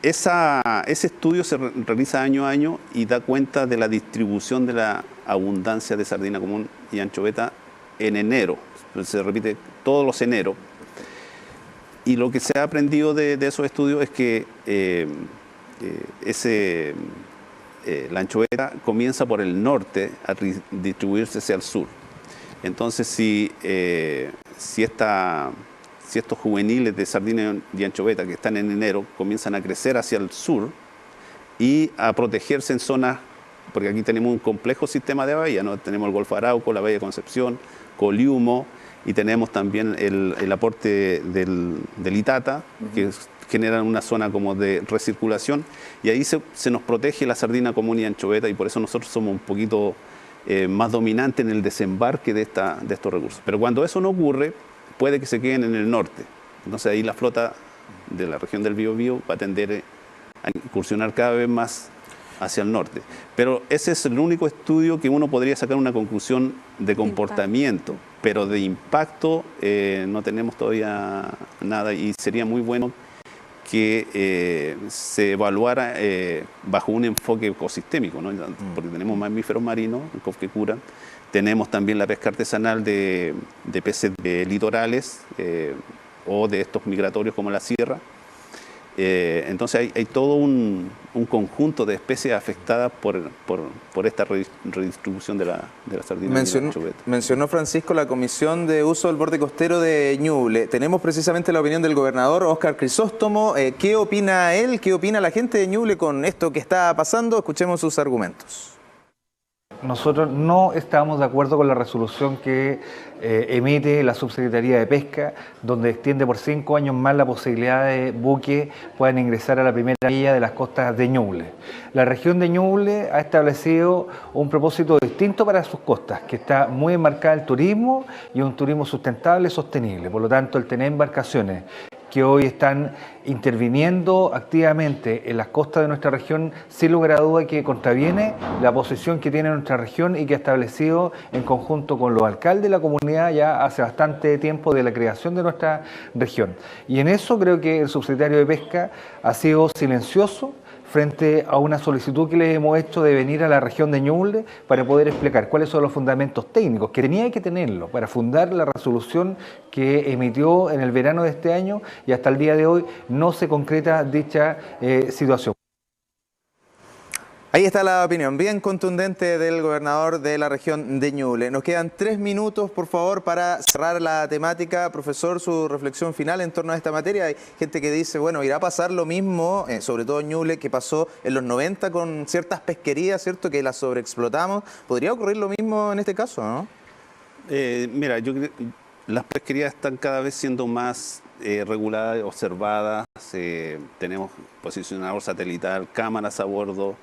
Ese estudio se realiza año a año y da cuenta de la distribución de la abundancia de sardina común y anchoveta en enero. Se repite todos los eneros. Y lo que se ha aprendido de esos estudios es que la anchoveta comienza por el norte a distribuirse hacia el sur. Entonces, si estos juveniles de sardina y anchoveta que están en enero comienzan a crecer hacia el sur y a protegerse en zonas, porque aquí tenemos un complejo sistema de bahía, ¿no? Tenemos el Golfo Arauco, la Bahía de Concepción, Coliumo, y tenemos también el aporte del Itata, que generan una zona como de recirculación, y ahí se nos protege la sardina común y anchoveta, y por eso nosotros somos un poquito más dominantes en el desembarque de estos recursos. Pero cuando eso no ocurre, puede que se queden en el norte. Entonces ahí la flota de la región del Biobío va a tender a incursionar cada vez más hacia el norte. Pero ese es el único estudio que uno podría sacar una conclusión de comportamiento, pero de impacto no tenemos todavía nada, y sería muy bueno que se evaluara bajo un enfoque ecosistémico, ¿no? Porque tenemos mamíferos marinos que curan, tenemos también la pesca artesanal de peces de litorales o de estos migratorios como la sierra. Entonces hay todo un conjunto de especies afectadas por esta redistribución de la sardina. Mencionó Francisco la Comisión de Uso del Borde Costero de Ñuble. Tenemos precisamente la opinión del gobernador Óscar Crisóstomo. ¿Qué opina él? ¿Qué opina la gente de Ñuble con esto que está pasando? Escuchemos sus argumentos. Nosotros no estamos de acuerdo con la resolución que emite la Subsecretaría de Pesca, donde extiende por 5 años más la posibilidad de buques puedan ingresar a la primera milla de las costas de Ñuble. La región de Ñuble ha establecido un propósito distinto para sus costas, que está muy enmarcada el turismo y un turismo sustentable y sostenible. Por lo tanto, el tener embarcaciones que hoy están interviniendo activamente en las costas de nuestra región, sin lugar a duda que contraviene la posición que tiene nuestra región y que ha establecido en conjunto con los alcaldes de la comunidad ya hace bastante tiempo de la creación de nuestra región. Y en eso creo que el subsecretario de Pesca ha sido silencioso frente a una solicitud que le hemos hecho de venir a la región de Ñuble para poder explicar cuáles son los fundamentos técnicos que tenía que tenerlo para fundar la resolución que emitió en el verano de este año, y hasta el día de hoy no se concreta dicha situación. Ahí está la opinión bien contundente del gobernador de la región de Ñuble. Nos quedan 3 minutos, por favor, para cerrar la temática. Profesor, su reflexión final en torno a esta materia. Hay gente que dice, bueno, irá a pasar lo mismo, sobre todo en Ñuble, que pasó en los 90 con ciertas pesquerías, ¿cierto?, que las sobreexplotamos. ¿Podría ocurrir lo mismo en este caso, no? Mira, yo creo que las pesquerías están cada vez siendo más reguladas, observadas. Tenemos posicionador satelital, cámaras a bordo,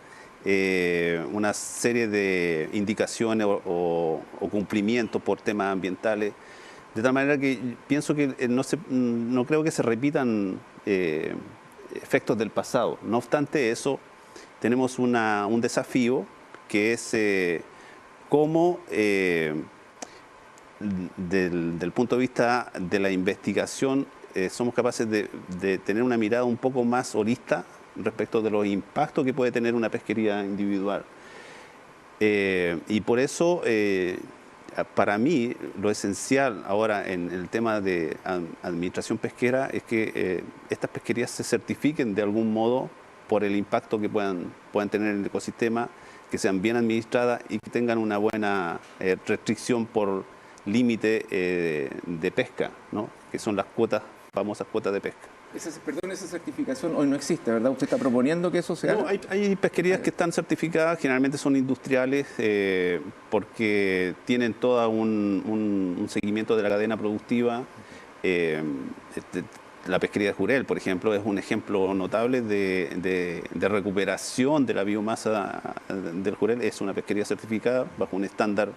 una serie de indicaciones o cumplimientos por temas ambientales, de tal manera que pienso que no creo que se repitan efectos del pasado. No obstante eso, tenemos un desafío que es cómo del punto de vista de la investigación somos capaces de tener una mirada un poco más holista respecto de los impactos que puede tener una pesquería individual. Y por eso, para mí, lo esencial ahora en el tema de administración pesquera es que estas pesquerías se certifiquen de algún modo por el impacto que puedan tener en el ecosistema, que sean bien administradas y que tengan una buena restricción por límite de pesca, ¿no? Que son las famosas cuotas de pesca. Esa certificación hoy no existe, ¿verdad? ¿Usted está proponiendo que eso sea? No, hay pesquerías que están certificadas, generalmente son industriales, porque tienen todo un seguimiento de la cadena productiva. La pesquería de Jurel, por ejemplo, es un ejemplo notable de recuperación de la biomasa del Jurel. Es una pesquería certificada bajo un estándar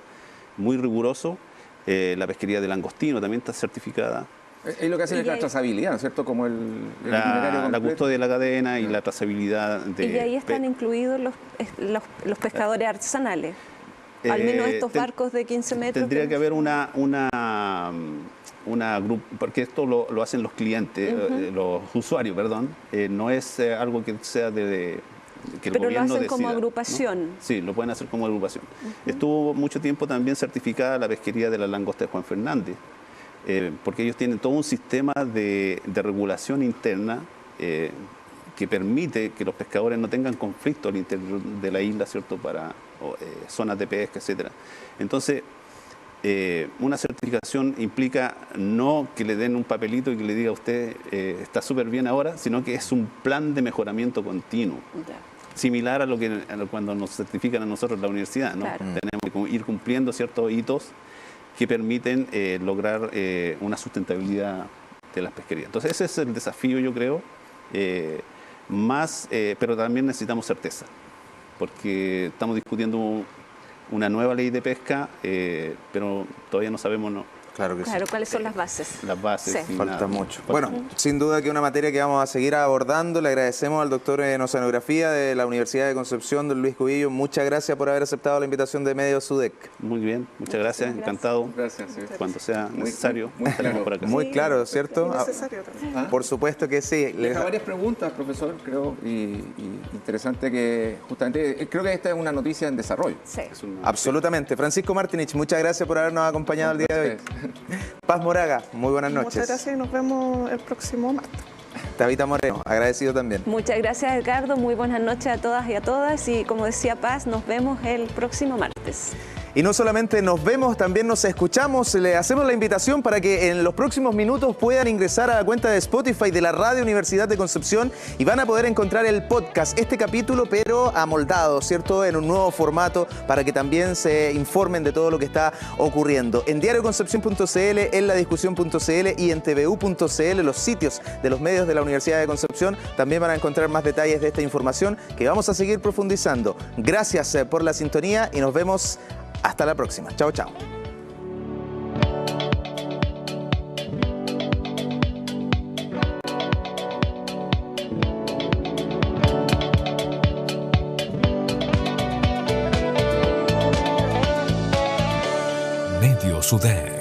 muy riguroso. La pesquería del langostino también está certificada. Es lo que hace la trazabilidad, ¿no es cierto? Como la custodia de la cadena y la trazabilidad de... Y ahí están incluidos los pescadores artesanales. Al menos estos barcos de 15 metros. Tendría que haber una porque esto lo hacen los clientes, los usuarios, perdón. No es algo que sea que el Pero gobierno lo hacen decida, como agrupación. ¿no? Sí, lo pueden hacer como agrupación. Estuvo mucho tiempo también certificada la pesquería de la langosta de Juan Fernández, porque ellos tienen todo un sistema de regulación interna que permite que los pescadores no tengan conflicto al interior de la isla, ¿cierto?, para zonas de pesca, etcétera. Entonces, una certificación implica no que le den un papelito y que le diga a usted está súper bien ahora, sino que es un plan de mejoramiento continuo. Similar a lo que cuando nos certifican a nosotros en la universidad, ¿no? Claro. Tenemos que ir cumpliendo ciertos hitos que permiten lograr una sustentabilidad de las pesquerías. Entonces ese es el desafío, yo creo, pero también necesitamos certeza, porque estamos discutiendo una nueva ley de pesca, pero todavía no sabemos Claro que sí. ¿Cuáles son las bases? Las bases. Sí. Falta mucho. Bueno, sin duda que una materia que vamos a seguir abordando. Le agradecemos al doctor en Oceanografía de la Universidad de Concepción, don Luis Cubillo. Muchas gracias por haber aceptado la invitación de Medios SUDEC. Muy bien, muchas gracias. Encantado. Gracias. Sí. Cuando sea necesario, estaremos por acá. Muy claro, ¿cierto? Necesario también. Por supuesto que sí. Deja varias preguntas, profesor, creo, y interesante que justamente, creo que esta es una noticia en desarrollo. Sí. Absolutamente. Francisco Martinich, muchas gracias por habernos acompañado el día de hoy. Paz Moraga, muy buenas noches. Muchas gracias y nos vemos el próximo martes. Tabita Moreno, agradecido también. Muchas gracias, Edgardo. Muy buenas noches a todas y a todas. Y como decía Paz, nos vemos el próximo martes. Y no solamente nos vemos, también nos escuchamos. Le hacemos la invitación para que en los próximos minutos puedan ingresar a la cuenta de Spotify de la Radio Universidad de Concepción y van a poder encontrar el podcast, este capítulo, pero amoldado, ¿cierto?, en un nuevo formato para que también se informen de todo lo que está ocurriendo. En diarioconcepción.cl, en ladiscusión.cl y en tvu.cl, los sitios de los medios de la Universidad de Concepción, también van a encontrar más detalles de esta información que vamos a seguir profundizando. Gracias por la sintonía y nos vemos hasta la próxima. Chao, chao. Medio SUDEC.